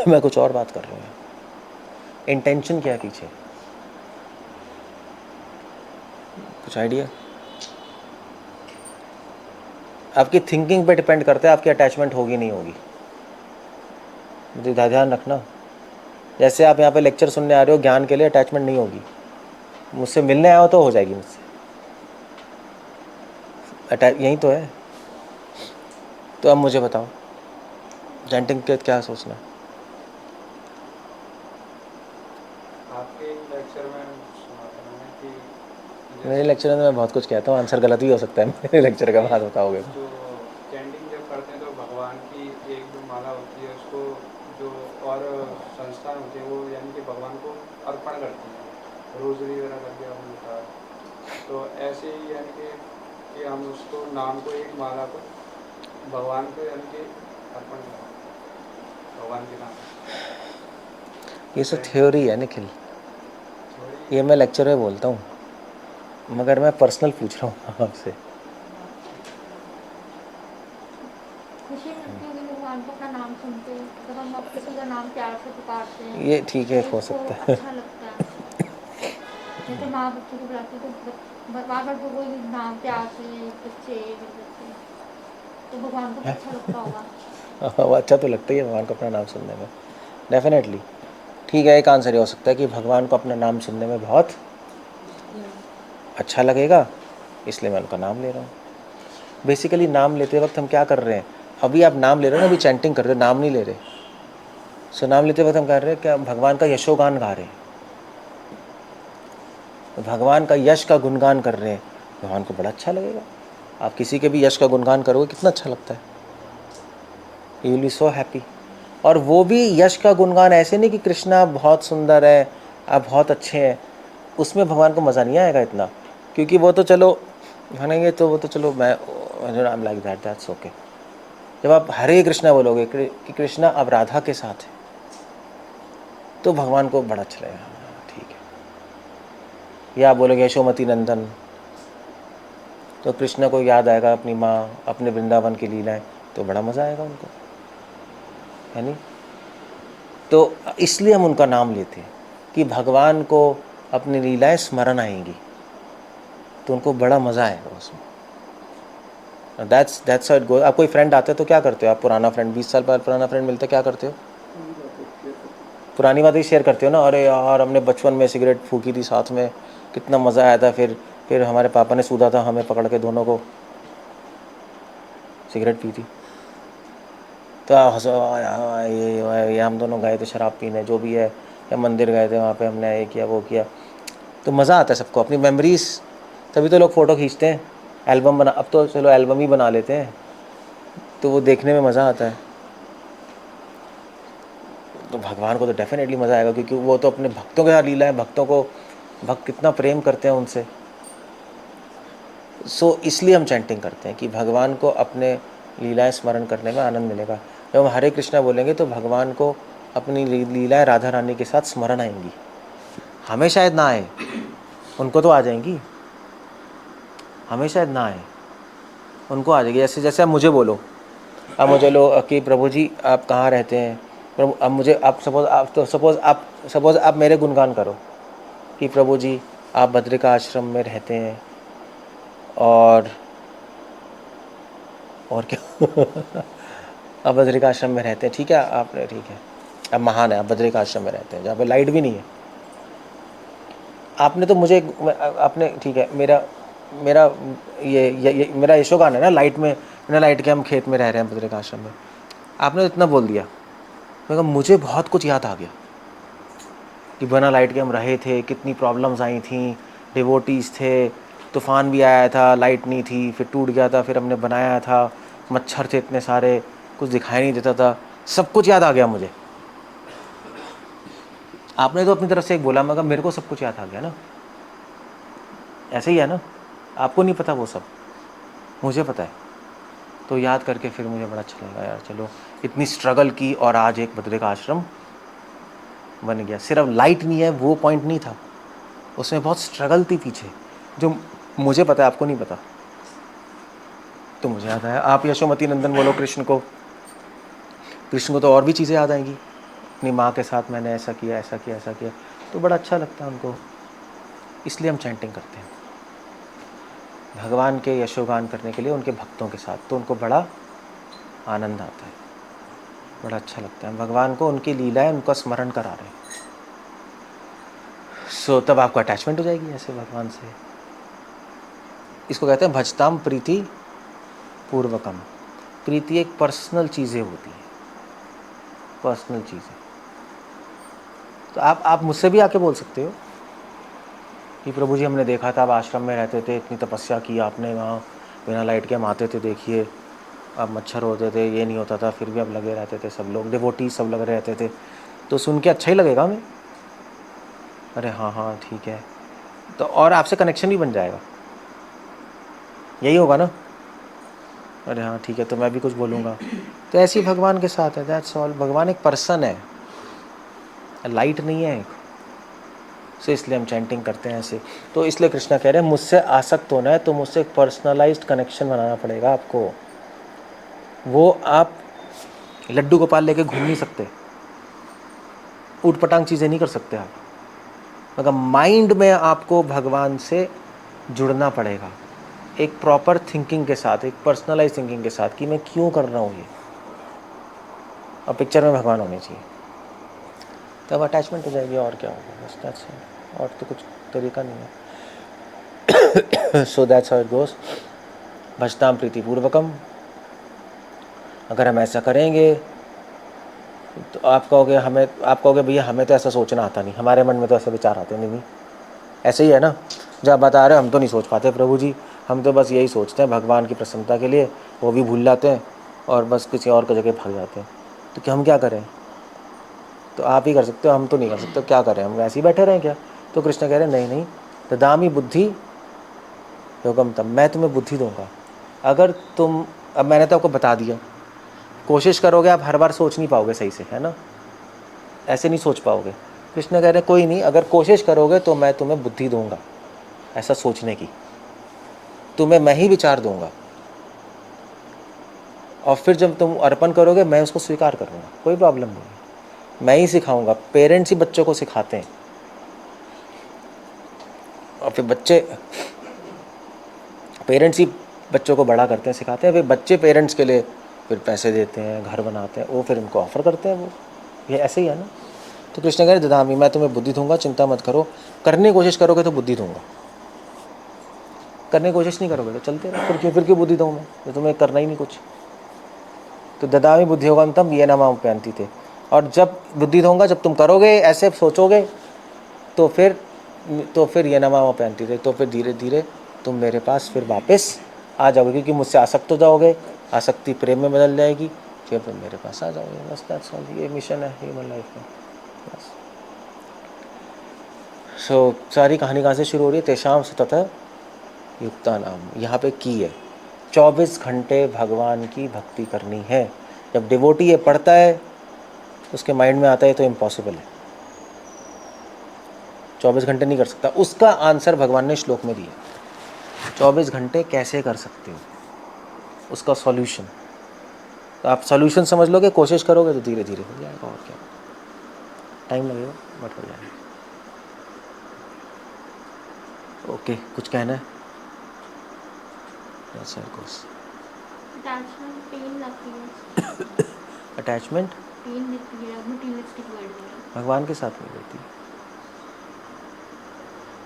मैं कुछ और बात कर रहा हूँ। इंटेंशन क्या है पीछे? कुछ आइडिया? आपकी थिंकिंग पे डिपेंड करता है आपकी अटैचमेंट होगी नहीं होगी। मुझे ध्यान रखना, जैसे आप यहाँ पे लेक्चर सुनने आ रहे हो ज्ञान के लिए, अटैचमेंट नहीं होगी। मुझसे मिलने आए हो तो हो जाएगी मुझसे, अटैच यही तो है। तो अब मुझे बताओ चैंटिंग के क्या सोचना? आपके लेक्चर में सुना था मैंने कि मेरे लेक्चर में मैं बहुत कुछ कहता हूँ, आंसर गलत भी हो सकता है मेरे लेक्चर का बाद बताओगे तो। जो चैंटिंग जब करते हैं तो भगवान की एक जो माला होती है उसको जो और संस्थान होते हैं वो यानी कि भगवान को अर्पण करती हैं, रोजरी वगैरह करके आपने बताया। तो ऐसे ही यानी कि हम उसको नाम को एक माला को भगवान को यानी कि अर्पण करें भगवान के नाम। ये सब थ्योरी है निखिल, थोड़ी ये मैं लेक्चर में बोलता हूँ, मगर मैं पर्सनल पूछ रहा हूँ आपसे। खुशी मिलती होगी भगवान को अपना नाम सुनते, जब हम अब किसी का नाम प्यार से पुकारते हैं ये ठीक है, तो हो उसको सकता है। अच्छा लगता है। जैसे माँ बच्चे को बुलाती है तो माँ बाप को कोई नाम प्यार से बच्चे बच्चे, तो भगवान को तो अच्छा लगता होगा। वो अच्छा तो लगता ही है भगवान को अपना नाम सुनने में, डेफिनेटली। ठीक है, एक आंसर ये हो सकता है कि भगवान को अपना नाम सुनने में बहुत अच्छा लगेगा, इसलिए मैं उनका नाम ले रहा हूँ। बेसिकली नाम लेते वक्त हम क्या कर रहे हैं, अभी आप नाम ले रहे हो ना, अभी चैंटिंग कर रहे हो, नाम नहीं ले रहे। सो नाम लेते वक्त हम कर रहे हैं क्या, भगवान का यशोगान गा रहे हैं, तो भगवान का यश का गुणगान कर रहे हैं, भगवान को बड़ा अच्छा लगेगा। आप किसी के भी यश का गुणगान करोगे कितना अच्छा लगता है, you will be so happy. और वो भी यश का गुणगान ऐसे नहीं कि कृष्णा बहुत सुंदर है, आप बहुत अच्छे हैं, उसमें भगवान को मज़ा नहीं आएगा इतना, क्योंकि वो तो चलो मानेंगे तो वो तो चलो मैं I am like that, that's okay. जब आप हरे कृष्णा बोलोगे कि कृष्णा अब राधा के साथ है, तो भगवान को बड़ा अच्छा लगेगा, ठीक है। या आप बोलोगे यशोमती नंदन, तो कृष्ण को याद आएगा अपनी माँ, अपने वृंदावन की लीलाएं, तो बड़ा मज़ा आएगा उनको, है नहीं। तो इसलिए हम उनका नाम लेते हैं कि भगवान को अपनी लीलाएं स्मरण आएंगी, तो उनको बड़ा मज़ा आएगा उसमें। That's how it goes. आप कोई फ्रेंड आते हो तो क्या करते हो, आप पुराना फ्रेंड 20 साल बाद पुराना फ्रेंड मिलता है, क्या करते हो, पुरानी बातें शेयर करते हो ना, अरे यार हमने बचपन में सिगरेट फूकी थी साथ में, कितना मज़ा आया था, फिर हमारे पापा ने सूदा था हमें पकड़ के, दोनों को सिगरेट पी थी, तो हंसो ये हम दोनों गए थे शराब पीने, जो भी है, या मंदिर गए थे वहाँ पे हमने ये किया वो किया, तो मज़ा आता है सबको, अपनी मेमोरीज। तभी तो लोग फ़ोटो खींचते हैं, एल्बम बना, अब तो चलो एल्बम ही बना लेते हैं, तो वो देखने में मज़ा आता है। तो भगवान को तो डेफिनेटली मज़ा आएगा, क्योंकि वो तो अपने भक्तों के साथ लीला है, भक्तों को भक्त कितना प्रेम करते हैं उनसे। सो इसलिए हम चैंटिंग करते हैं कि भगवान को अपने लीलाएं स्मरण करने में आनंद मिलेगा। जब हम हरे कृष्णा बोलेंगे तो भगवान को अपनी लीलाएं राधा रानी के साथ स्मरण आएंगी, हमें शायद ना आए, उनको तो आ जाएंगी, हमें शायद ना आए, उनको आ जाएगी। जैसे जैसे आप मुझे बोलो, अब मुझे लो कि प्रभु जी आप कहाँ रहते हैं, प्रभु अब मुझे आप सपोज़ आप मेरे गुणगान करो कि प्रभु जी आप बद्रिका आश्रम में रहते हैं, और क्या आप बद्रिका आश्रम में रहते हैं, ठीक है, आपने ठीक है, अब महान है, आप बद्रिका आश्रम में रहते हैं जहाँ पे लाइट भी नहीं है। आपने तो मुझे आपने ठीक है, मेरा मेरा ये मेरा यशोगान है ना, लाइट में, बिना लाइट के हम खेत में रह रहे हैं बद्रिका आश्रम में, आपने तो इतना बोल दिया, मगर मुझे बहुत कुछ याद आ गया कि बिना लाइट के हम रहे थे, कितनी प्रॉब्लम्स आई थी, डिवोटीज़ थे, तूफ़ान भी आया था, लाइट नहीं थी, फिर टूट गया था, फिर हमने बनाया था, मच्छर थे इतने सारे, कुछ दिखाई नहीं देता था, सब कुछ याद आ गया मुझे। आपने तो अपनी तरफ से एक बोला, मगर मेरे को सब कुछ याद आ गया ना, ऐसे ही है ना, आपको नहीं पता वो सब, मुझे पता है, तो याद करके फिर मुझे बड़ा अच्छा लगा यार, चलो इतनी स्ट्रगल की और आज एक बद्रिका आश्रम बन गया। सिर्फ लाइट नहीं है वो पॉइंट नहीं था, उसमें बहुत स्ट्रगल थी पीछे, जो मुझे पता है आपको नहीं पता। तो मुझे याद आया, आप यशोमती नंदन बोलो कृष्ण को, कृष्ण को तो और भी चीज़ें याद आएंगी, अपनी माँ के साथ मैंने ऐसा किया ऐसा किया ऐसा किया, तो बड़ा अच्छा लगता है उनको, इसलिए हम चैंटिंग करते हैं भगवान के यशोगान करने के लिए उनके भक्तों के साथ, तो उनको बड़ा आनंद आता है, बड़ा अच्छा लगता है, भगवान को उनकी लीला है उनका स्मरण करा रहे हैं। सो तब आपको अटैचमेंट हो जाएगी ऐसे भगवान से। इसको कहते हैं भजताम प्रीति पूर्वकम। प्रीति एक पर्सनल चीज़ें होती हैं, पर्सनल चीज़ें, तो आप मुझसे भी आके बोल सकते हो, कि प्रभु जी हमने देखा था आप आश्रम में रहते थे, इतनी तपस्या की आपने, वहाँ बिना लाइट के हम आते थे, देखिए अब मच्छर होते थे, ये नहीं होता था, फिर भी अब लगे रहते थे, सब लोग डिवोटी सब लगे रहते थे, तो सुन के अच्छा ही लगेगा हमें। अरे हाँ हाँ ठीक है, तो और आपसे कनेक्शन भी बन जाएगा, यही होगा ना। अरे हाँ ठीक है, तो मैं भी कुछ बोलूँगा। तो ऐसे ही भगवान के साथ है, दैट्स ऑल। भगवान एक पर्सन है, लाइट नहीं है एक, सो इसलिए हम चैंटिंग करते हैं ऐसे। तो इसलिए कृष्णा कह रहे हैं मुझसे आसक्त होना है तो मुझसे एक पर्सनलाइज्ड कनेक्शन बनाना पड़ेगा आपको। वो आप लड्डू गोपाल लेके घूम नहीं सकते, ऊट पटांग चीज़ें नहीं कर सकते आप, मगर माइंड में आपको भगवान से जुड़ना पड़ेगा एक प्रॉपर थिंकिंग के साथ, एक पर्सनलाइज थिंकिंग के साथ कि मैं क्यों कर रहा हूँ ये, और पिक्चर में भगवान होने चाहिए, तब अटैचमेंट हो जाएगी। और क्या होगा, बस दैट्स इट, और तो कुछ तरीका नहीं है। So that's how it goes. भजताम प्रीतिपूर्वकम, अगर हम ऐसा करेंगे तो आप कहोगे भैया हमें तो ऐसा सोचना आता नहीं, हमारे मन में तो ऐसे विचार आते नहीं। ऐसे ही है ना, जब बता रहे हम तो नहीं सोच पाते प्रभु जी, हम तो बस यही सोचते हैं भगवान की प्रसन्नता के लिए, वो भी भूल जाते हैं और बस किसी और की जगह भाग जाते हैं। तो क्या हम क्या करें, तो आप ही कर सकते हो, हम तो नहीं कर सकते, क्या करें, हम वैसे ही बैठे रहें क्या। तो कृष्ण कह रहे हैं नहीं नहीं, ददामी बुद्धि योगम तम, मैं तुम्हें बुद्धि दूंगा। अगर तुम, अब मैंने तो आपको बता दिया, कोशिश करोगे आप हर बार सोच नहीं पाओगे सही से, है ना, ऐसे नहीं सोच पाओगे। कृष्ण कह रहे हैं कोई नहीं, अगर कोशिश करोगे तो मैं तुम्हें बुद्धि दूंगा ऐसा सोचने की, तुम्हें मैं ही विचार दूंगा, और फिर जब तुम अर्पण करोगे मैं उसको स्वीकार करूंगा, कोई प्रॉब्लम नहीं, मैं ही सिखाऊंगा। पेरेंट्स ही बच्चों को सिखाते हैं, और फिर पेरेंट्स ही बच्चों को बड़ा करते हैं, सिखाते हैं, फिर बच्चे पेरेंट्स के लिए फिर पैसे देते हैं, घर बनाते हैं, वो फिर उनको ऑफर करते हैं, वो ये ऐसे ही है ना। तो कृष्ण कह रहे ददामी, मैं तुम्हें बुद्धि दूंगा, चिंता मत करो, करने की कोशिश करोगे तो बुद्धि दूंगा, करने की कोशिश नहीं करोगे तो चलते रहो, फिर क्यों बुद्धि दूँ मैं, तो तुम्हें करना ही नहीं कुछ। तो ददामी बुद्धि होगा तब ये नाम उपयांति थे, और जब बुद्धि दूंगा, जब तुम करोगे ऐसे सोचोगे तो फिर ये नाम उपयांति थे, तो फिर धीरे धीरे तुम मेरे पास फिर वापस आ जाओगे, क्योंकि मुझसे आसक्त हो जाओगे, आसक्ति प्रेम में बदल जाएगी, फिर तुम मेरे पास आ जाओगे, बस दैट्स ऑल। ये मिशन है ह्यूमन लाइफ में, बस। सो सारी कहानी कहाँ से शुरू हो रही है, तेषाम सततः युक्ता नाम, यहाँ पे की है 24 घंटे भगवान की भक्ति करनी है। जब डिवोटी ये पढ़ता है उसके माइंड में आता है तो इम्पॉसिबल है, 24 घंटे नहीं कर सकता। उसका आंसर भगवान ने श्लोक में दिया, 24 घंटे कैसे कर सकते हो, उसका सॉल्यूशन। तो आप सॉल्यूशन समझ लोगे, कोशिश करोगे तो धीरे धीरे हो जाएगा, और क्या, टाइम लगेगा बट हो जाएगा। ओके, कुछ कहना है? That's how it goes. Attachment pain लगती है, अटैचमेंट पेन देती है, मटीरियलिस्टिक वर्ल्ड में। भगवान के साथ नहीं रहती,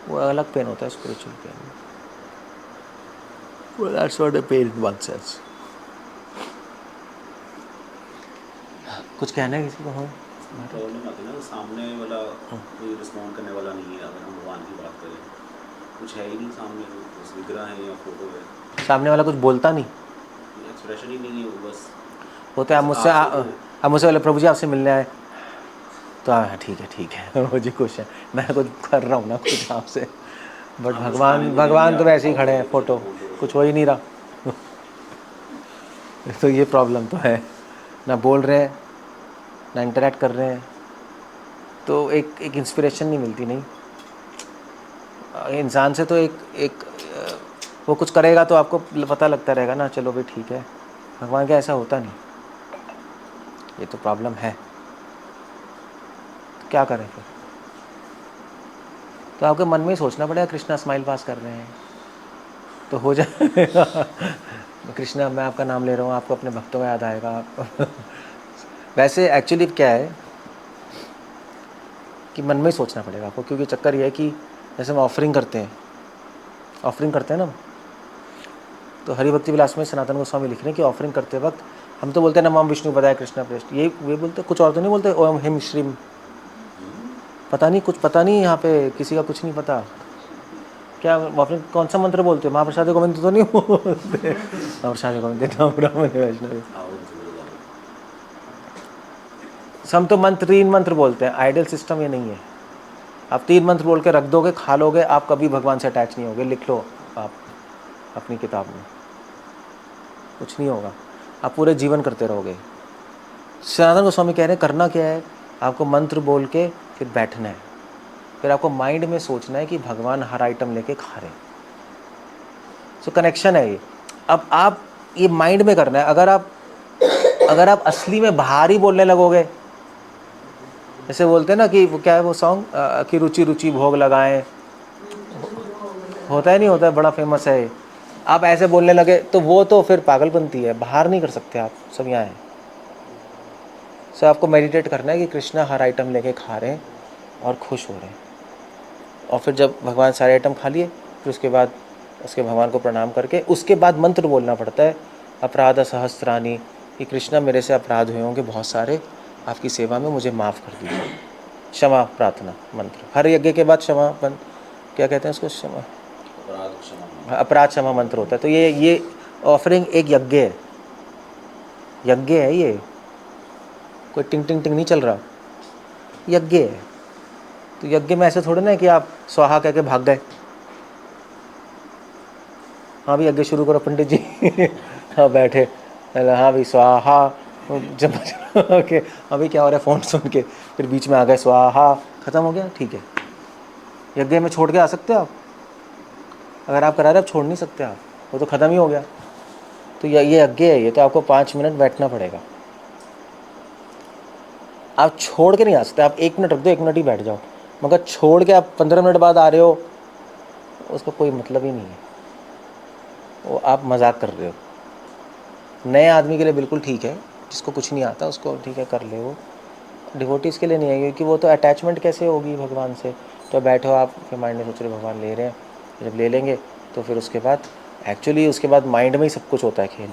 वो अलग पेन होता है, spiritual pain. Well, that's not a pain in one sense. कुछ कहना है किसी को? हाँ, प्रॉब्लम आती है ना, सामने वाला कोई रिस्पॉन्ड करने वाला नहीं है। अगर हम भगवान की बात करें, कुछ है ही नहीं सामने, बस विग्रह है या फोटो है, सामने वाला कुछ बोलता नहीं, एक्सप्रेशन ही नहीं है, वो बस होता है। आप मुझसे बोले प्रभु जी आपसे मिलने आए, तो हाँ ठीक है मुझे खुश है, मैं कुछ कर रहा हूँ ना कुछ आपसे, बट भगवान तो वैसे ही खड़े हैं, फोटो कुछ हो ही नहीं रहा। तो ये प्रॉब्लम तो है, ना बोल रहे हैं ना इंटरेक्ट कर रहे हैं, तो एक इंस्पिरेशन नहीं मिलती। नहीं, इंसान से तो एक वो कुछ करेगा तो आपको पता लगता रहेगा ना, चलो भाई ठीक है। भगवान का ऐसा होता नहीं, ये तो प्रॉब्लम है। तो क्या करें फिर? तो आपके मन में ही सोचना पड़ेगा कृष्णा स्माइल पास कर रहे हैं तो हो जाएगा। कृष्णा मैं आपका नाम ले रहा हूँ, आपको अपने भक्तों में याद आएगा। वैसे एक्चुअली क्या है कि मन में ही सोचना पड़ेगा आपको, क्योंकि चक्कर ये है कि जैसे हम ऑफरिंग करते हैं ना, तो हरि भक्ति विलास में सनातन गोस्वामी लिख रहे हैं कि ऑफरिंग करते वक्त हम तो बोलते हैं नमाम विष्णु पदाय कृष्णा प्रेष्ठ, ये बोलते, कुछ और तो नहीं बोलते ओम हिम श्रीम, पता नहीं यहाँ पे किसी का कुछ नहीं पता। क्या अपने कौन सा मंत्र बोलते हो? महाप्रसाद गोविंद तो नहीं बोलते? महाप्रसाद गोविंद नाम ब्राह्मण वैष्णव। आओ जरूर आओ। हम तो मंत्र 3 मंत्र बोलते हैं, आइडियल सिस्टम ये नहीं है। आप 3 मंत्र बोल के रख दोगे, खा लोगे, आप कभी भगवान से अटैच नहीं होगे। लिख लो आप अपनी किताब में, कुछ नहीं होगा, आप पूरे जीवन करते रहोगे। सनातन गोस्वामी कह रहे हैं करना क्या है, आपको मंत्र बोल के फिर बैठना है, फिर आपको माइंड में सोचना है कि भगवान हर आइटम लेके खा रहे हैं। सो कनेक्शन है ये। अब आप ये माइंड में करना है। अगर आप असली में बाहर ही बोलने लगोगे, जैसे बोलते हैं ना कि वो क्या है वो सॉन्ग कि रुचि रुचि भोग लगाएं, होता है नहीं होता है, बड़ा फेमस है। आप ऐसे बोलने लगे तो वो तो फिर पागलपंती है, बाहर नहीं कर सकते आप, सब यहाँ है। सो आपको मेडिटेट करना है कि कृष्णा हर आइटम लेके खा रहे हैं और खुश हो रहे हैं। और फिर जब भगवान सारे आइटम खा लिए, फिर उसके बाद उसके भगवान को प्रणाम करके उसके बाद मंत्र बोलना पड़ता है, अपराध सहस्त्राणी, कि कृष्णा मेरे से अपराध हुए होंगे बहुत सारे, आपकी सेवा में मुझे माफ़ कर दीजिए। क्षमा प्रार्थना मंत्र हर यज्ञ के बाद क्षमा क्या कहते हैं उसको, क्षमा अपराध क्षमा मंत्र होता है। तो ये ऑफरिंग एक यज्ञ है, ये कोई टिंग टिंग टिंग नहीं चल रहा, यज्ञ है। तो यज्ञ में ऐसे थोड़े ना है कि आप स्वाहा कह के भाग गए, हाँ भी यज्ञ शुरू करो पंडित जी हाँ बैठे, हाँ भी स्वाहा, जब ओके अभी क्या हो रहा है फ़ोन सुन के, फिर बीच में आ गए स्वाहा, ख़त्म हो गया, ठीक है। यज्ञ में छोड़ के आ सकते हो आप, अगर आप करा रहे आप छोड़ नहीं सकते आप, वो तो ख़त्म ही हो गया। तो ये यज्ञ है, ये तो आपको 5 मिनट बैठना पड़ेगा, आप छोड़ के नहीं आ सकते। आप 1 मिनट रख दो, 1 मिनट ही बैठ जाओ, मगर छोड़ के आप 15 मिनट बाद आ रहे हो, उसका कोई मतलब ही नहीं है, वो आप मजाक कर रहे हो। नए आदमी के लिए बिल्कुल ठीक है, जिसको कुछ नहीं आता उसको ठीक है कर ले, वो डिवोटीज़ के लिए नहीं है, क्योंकि वो तो अटैचमेंट कैसे होगी भगवान से। तो बैठो आप के माइंड में सोच रहे भगवान ले रहे हैं, जब ले लेंगे तो फिर उसके बाद एक्चुअली उसके बाद माइंड में ही सब कुछ होता है खेल।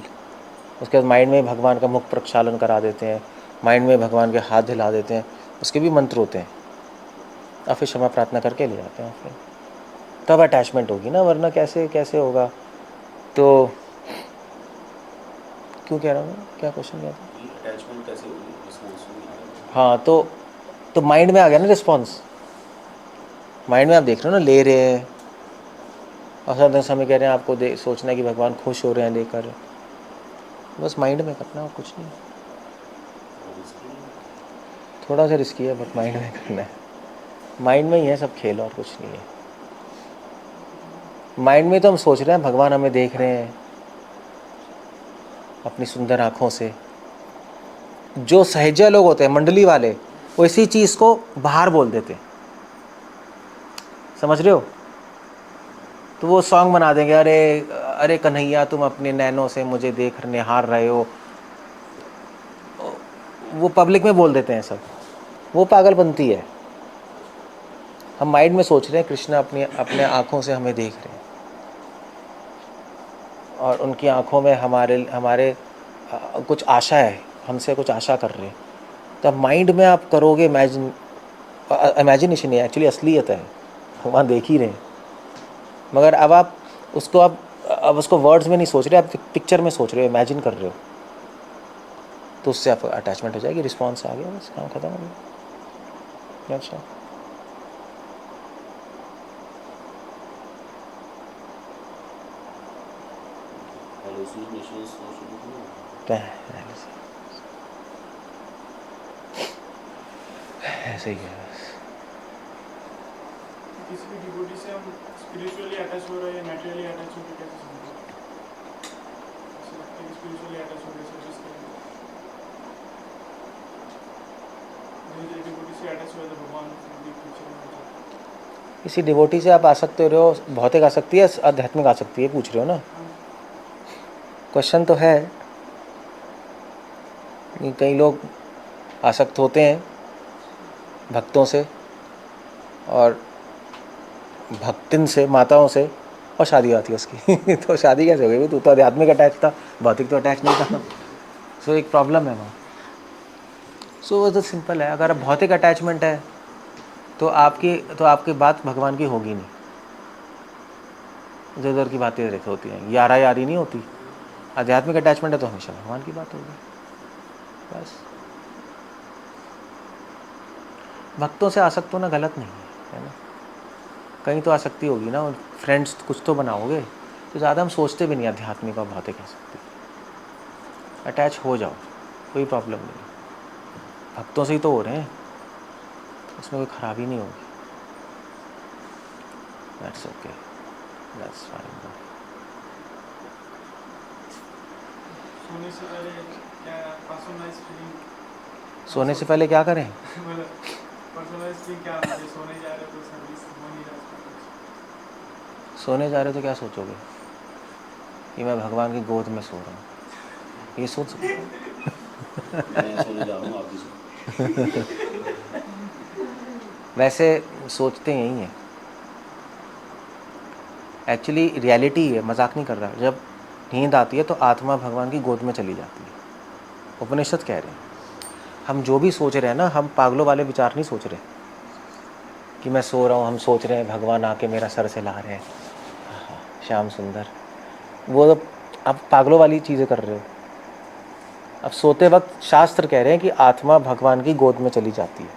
उसके बाद माइंड में भगवान का मुख प्रक्षालन करा देते हैं, माइंड में भगवान के हाथ हिला देते हैं, उसके भी मंत्र होते हैं, और फिर क्षमा प्रार्थना करके ले जाते हैं, फिर तब अटैचमेंट होगी ना, वरना कैसे होगा। तो क्यों कह रहा हूँ मैं, क्या क्वेश्चन किया था? अटैचमेंट कैसे होगी, रिस्पॉन्स नहीं आ रहा। हाँ तो माइंड में आ गया ना रिस्पॉन्स, माइंड में आप देख रहे हो ना ले रहे हैं, और सर समय कह रहे हैं आपको सोचना है कि भगवान खुश हो रहे हैं लेकर, बस माइंड में करना और कुछ नहीं। थोड़ा सा रिस्की है बट माइंड में करना है, माइंड में ही है सब खेल और कुछ नहीं है। माइंड में तो हम सोच रहे हैं भगवान हमें देख रहे हैं अपनी सुंदर आँखों से। जो सहजा लोग होते हैं मंडली वाले, वो इसी चीज़ को बाहर बोल देते हैं, समझ रहे हो? तो वो सॉन्ग बना देंगे, अरे कन्हैया तुम अपने नैनों से मुझे देख निहार रहे हो, वो पब्लिक में बोल देते हैं सब, वो पागलपंती है। हम माइंड में सोच रहे हैं कृष्ण अपने आँखों से हमें देख रहे हैं, और उनकी आँखों में हमारे कुछ आशा है, हमसे कुछ आशा कर रहे हैं। तो अब माइंड में आप करोगे इमेजिनेशन है, एक्चुअली असलियत है, भगवान देख ही रहे हैं, मगर अब आप उसको वर्ड्स में नहीं सोच रहे, आप पिक्चर में सोच रहे हो, इमेजिन कर रहे हो, तो उससे आप अटैचमेंट हो जाएगी, रिस्पॉन्स आ गया, बस काम खत्म हो गया। अच्छा ऐसे ही है बस। किसी भी डिवोटी से हम स्पिरिचुअली अटैच हो रहे हैं या मैटेरियली अटैच हो रहे, कैसे समझें? स्पिरिचुअली अटैच हो रहे सर्विस के लिए, डिवोटी से अटैच हो तो भगवान किसी डिवोटी से आप आसक्त हो रहे हो, भौतिक आसक्ति है आध्यात्मिक आसक्ति है पूछ रहे हो ना? क्वेश्चन तो है, कई लोग आसक्त होते हैं भक्तों से और भक्तिन से, माताओं से, और शादी आती है उसकी तो शादी कैसे हो गई? तू तो आध्यात्मिक अटैच था, भौतिक तो अटैच नहीं था। सो एक प्रॉब्लम है वहाँ। सो वो तो सिंपल है, अगर भौतिक अटैचमेंट है तो आपकी बात भगवान की होगी नहीं। इधर उधर की बातें रहती होती हैं, यारा यारी नहीं होती। आध्यात्मिक अटैचमेंट है तो हमेशा भगवान की बात होगी बस। भक्तों से आसक्त होना गलत नहीं है ना, कहीं तो आसक्ति होगी ना, फ्रेंड्स कुछ तो बनाओगे, तो ज़्यादा हम सोचते भी नहीं आध्यात्मिक और भौतिक आसक्ति, अटैच हो जाओ, कोई प्रॉब्लम नहीं। भक्तों से ही तो हो रहे हैं, उसमें कोई खराबी नहीं होगी। That's okay, that's fine. सोने से पहले क्या पर्सनलाइज फीलिंग, सोने से पहले क्या करें? मतलब पर्सनलाइज फीलिंग क्या मुझे सोने जा रहे तो सर्विस हो नहीं रहा उसका। सोने जा रहे हो तो क्या सोचोगे कि मैं भगवान की गोद में सो रहा हूँ, ये सोच सकते हो? मैं सोने जा रहा हूँ, आप भी सो। वैसे सोचते यही हैं, एक्चुअली रियलिटी है, मजाक नहीं कर रहा। जब नींद आती है तो आत्मा भगवान की गोद में चली जाती है, उपनिषद कह रहे हैं। हम जो भी सोच रहे हैं ना, हम पागलों वाले विचार नहीं सोच रहे कि मैं सो रहा हूँ, हम सोच रहे हैं भगवान आके मेरा सर से ला रहे हैं, श्याम सुंदर, वो तो आप पागलों वाली चीज़ें कर रहे हो। अब सोते वक्त शास्त्र कह रहे हैं कि आत्मा भगवान की गोद में चली जाती है,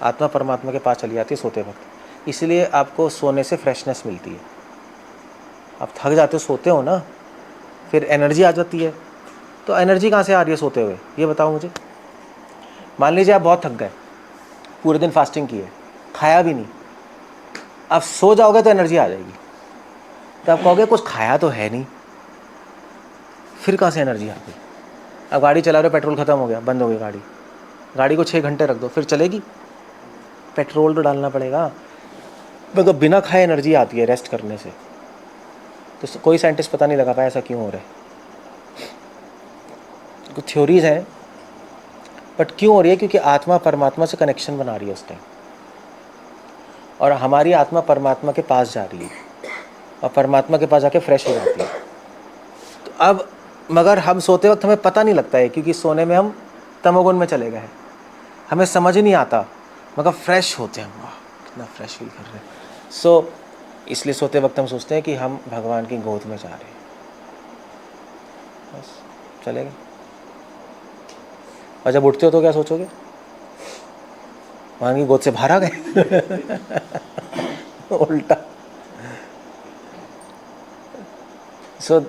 आत्मा परमात्मा के पास चली जाती है सोते वक्त, इसलिए आपको सोने से फ्रेशनेस मिलती है। आप थक जाते हो, सोते हो ना, फिर एनर्जी आ जाती है। तो एनर्जी कहाँ से आ रही है सोते हुए, ये बताओ मुझे। मान लीजिए आप बहुत थक गए, पूरे दिन फास्टिंग की है, खाया भी नहीं, अब सो जाओगे तो एनर्जी आ जाएगी, तो आप कहोगे कुछ खाया तो है नहीं, फिर कहाँ से एनर्जी आ गई? अब गाड़ी चला रहे हो, पेट्रोल ख़त्म हो गया, बंद हो गई गाड़ी, गाड़ी को 6 घंटे रख दो, फिर चलेगी? पेट्रोल तो डालना पड़ेगा। मगर बिना खाए एनर्जी आती है रेस्ट करने से। तो कोई साइंटिस्ट पता नहीं लगा पाया ऐसा क्यों हो रहा है। कुछ थ्योरीज हैं, बट क्यों हो रही है? क्योंकि आत्मा परमात्मा से कनेक्शन बना रही है उस टाइम, और हमारी आत्मा परमात्मा के पास जा रही है, और परमात्मा के पास जाके फ्रेश हो जाती है। तो अब मगर हम सोते वक्त हमें पता नहीं लगता है, क्योंकि सोने में हम तमोगुण में चले गए हैं, हमें समझ ही नहीं आता, मगर फ्रेश होते हैं हम, वाह कितना फ्रेश फील कर रहे हैं। सो इसलिए सोते वक्त हम सोचते हैं कि हम भगवान की गोद में जा रहे हैं, बस चलेगा। और जब उठते हो तो क्या सोचोगे? भगवान की गोद से बाहर आ गए। उल्टा। सो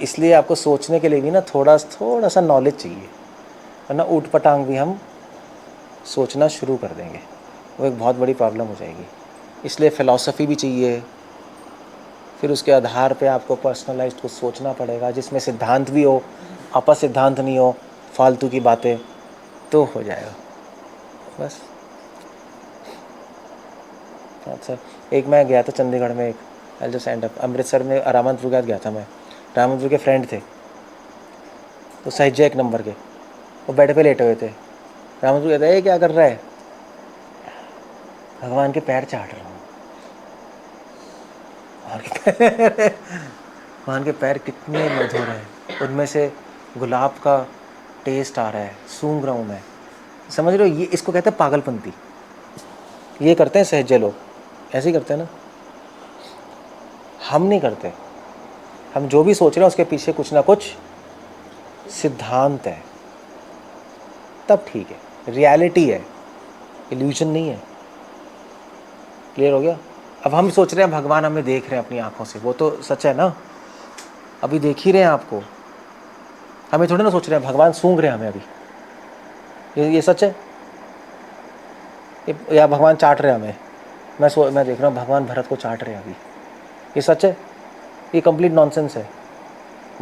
इसलिए आपको सोचने के लिए भी ना थोड़ा सा नॉलेज चाहिए, वरना ऊट पटांग भी हम सोचना शुरू कर देंगे, वो एक बहुत बड़ी प्रॉब्लम हो जाएगी। इसलिए फ़िलॉसफी भी चाहिए, फिर उसके आधार पे आपको पर्सनलाइज्ड कुछ सोचना पड़ेगा, जिसमें सिद्धांत भी हो, आपस सिद्धांत नहीं हो, फालतू की बातें, तो हो जाएगा बस। अच्छा, एक मैं गया था चंडीगढ़ में, एक जो सेंड अप अमृतसर में रामनपुर गया था मैं, रामनपुर के फ्रेंड थे तो सहजे एक नंबर के, वो बेड पे लेटे हुए थे। रामनपुर कहता है ये क्या कर रहा है? भगवान के पैर चाट रहा हूँ। भगवान के पैर कितने मधुर हैं, उनमें से गुलाब का टेस्ट आ रहा है, सूंघ रहा हूँ मैं, समझ रहे हो? ये इसको कहते हैं पागलपंती। ये करते हैं सहजे लोग, ऐसे ही करते हैं ना, हम नहीं करते। हम जो भी सोच रहे हैं उसके पीछे कुछ ना कुछ सिद्धांत है, तब ठीक है, रियलिटी है, इल्यूजन नहीं है। क्लियर हो गया? अब हम सोच रहे हैं भगवान हमें देख रहे हैं अपनी आंखों से, वो तो सच है ना, अभी देख ही रहे हैं आपको, हमें थोड़े ना सोच रहे हैं भगवान सूंघ रहे हैं हमें अभी, ये सच है? या भगवान चाट रहे हैं हमें, मैं देख रहा हूँ भगवान भरत को चाट रहे हैं अभी, ये सच है? ये कंप्लीट नॉनसेंस है।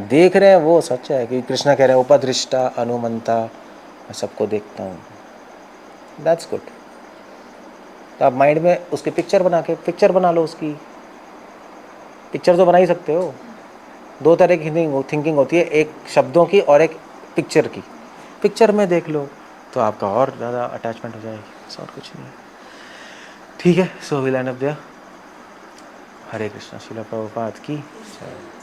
देख रहे हैं वो सच है, कि कृष्णा कह रहे हैं उपदृष्टा अनुमंता, मैं सबको देखता हूँ, दैट्स गुड। तो आप माइंड में उसकी पिक्चर बना लो, उसकी पिक्चर तो बना ही सकते हो। 2 तरह की थिंकिंग होती है, एक शब्दों की और एक पिक्चर की। पिक्चर में देख लो तो आपका और ज़्यादा अटैचमेंट हो जाएगी, और कुछ नहीं है। ठीक है, so will end up there. Hare Krishna. Srila Prabhupada की जय।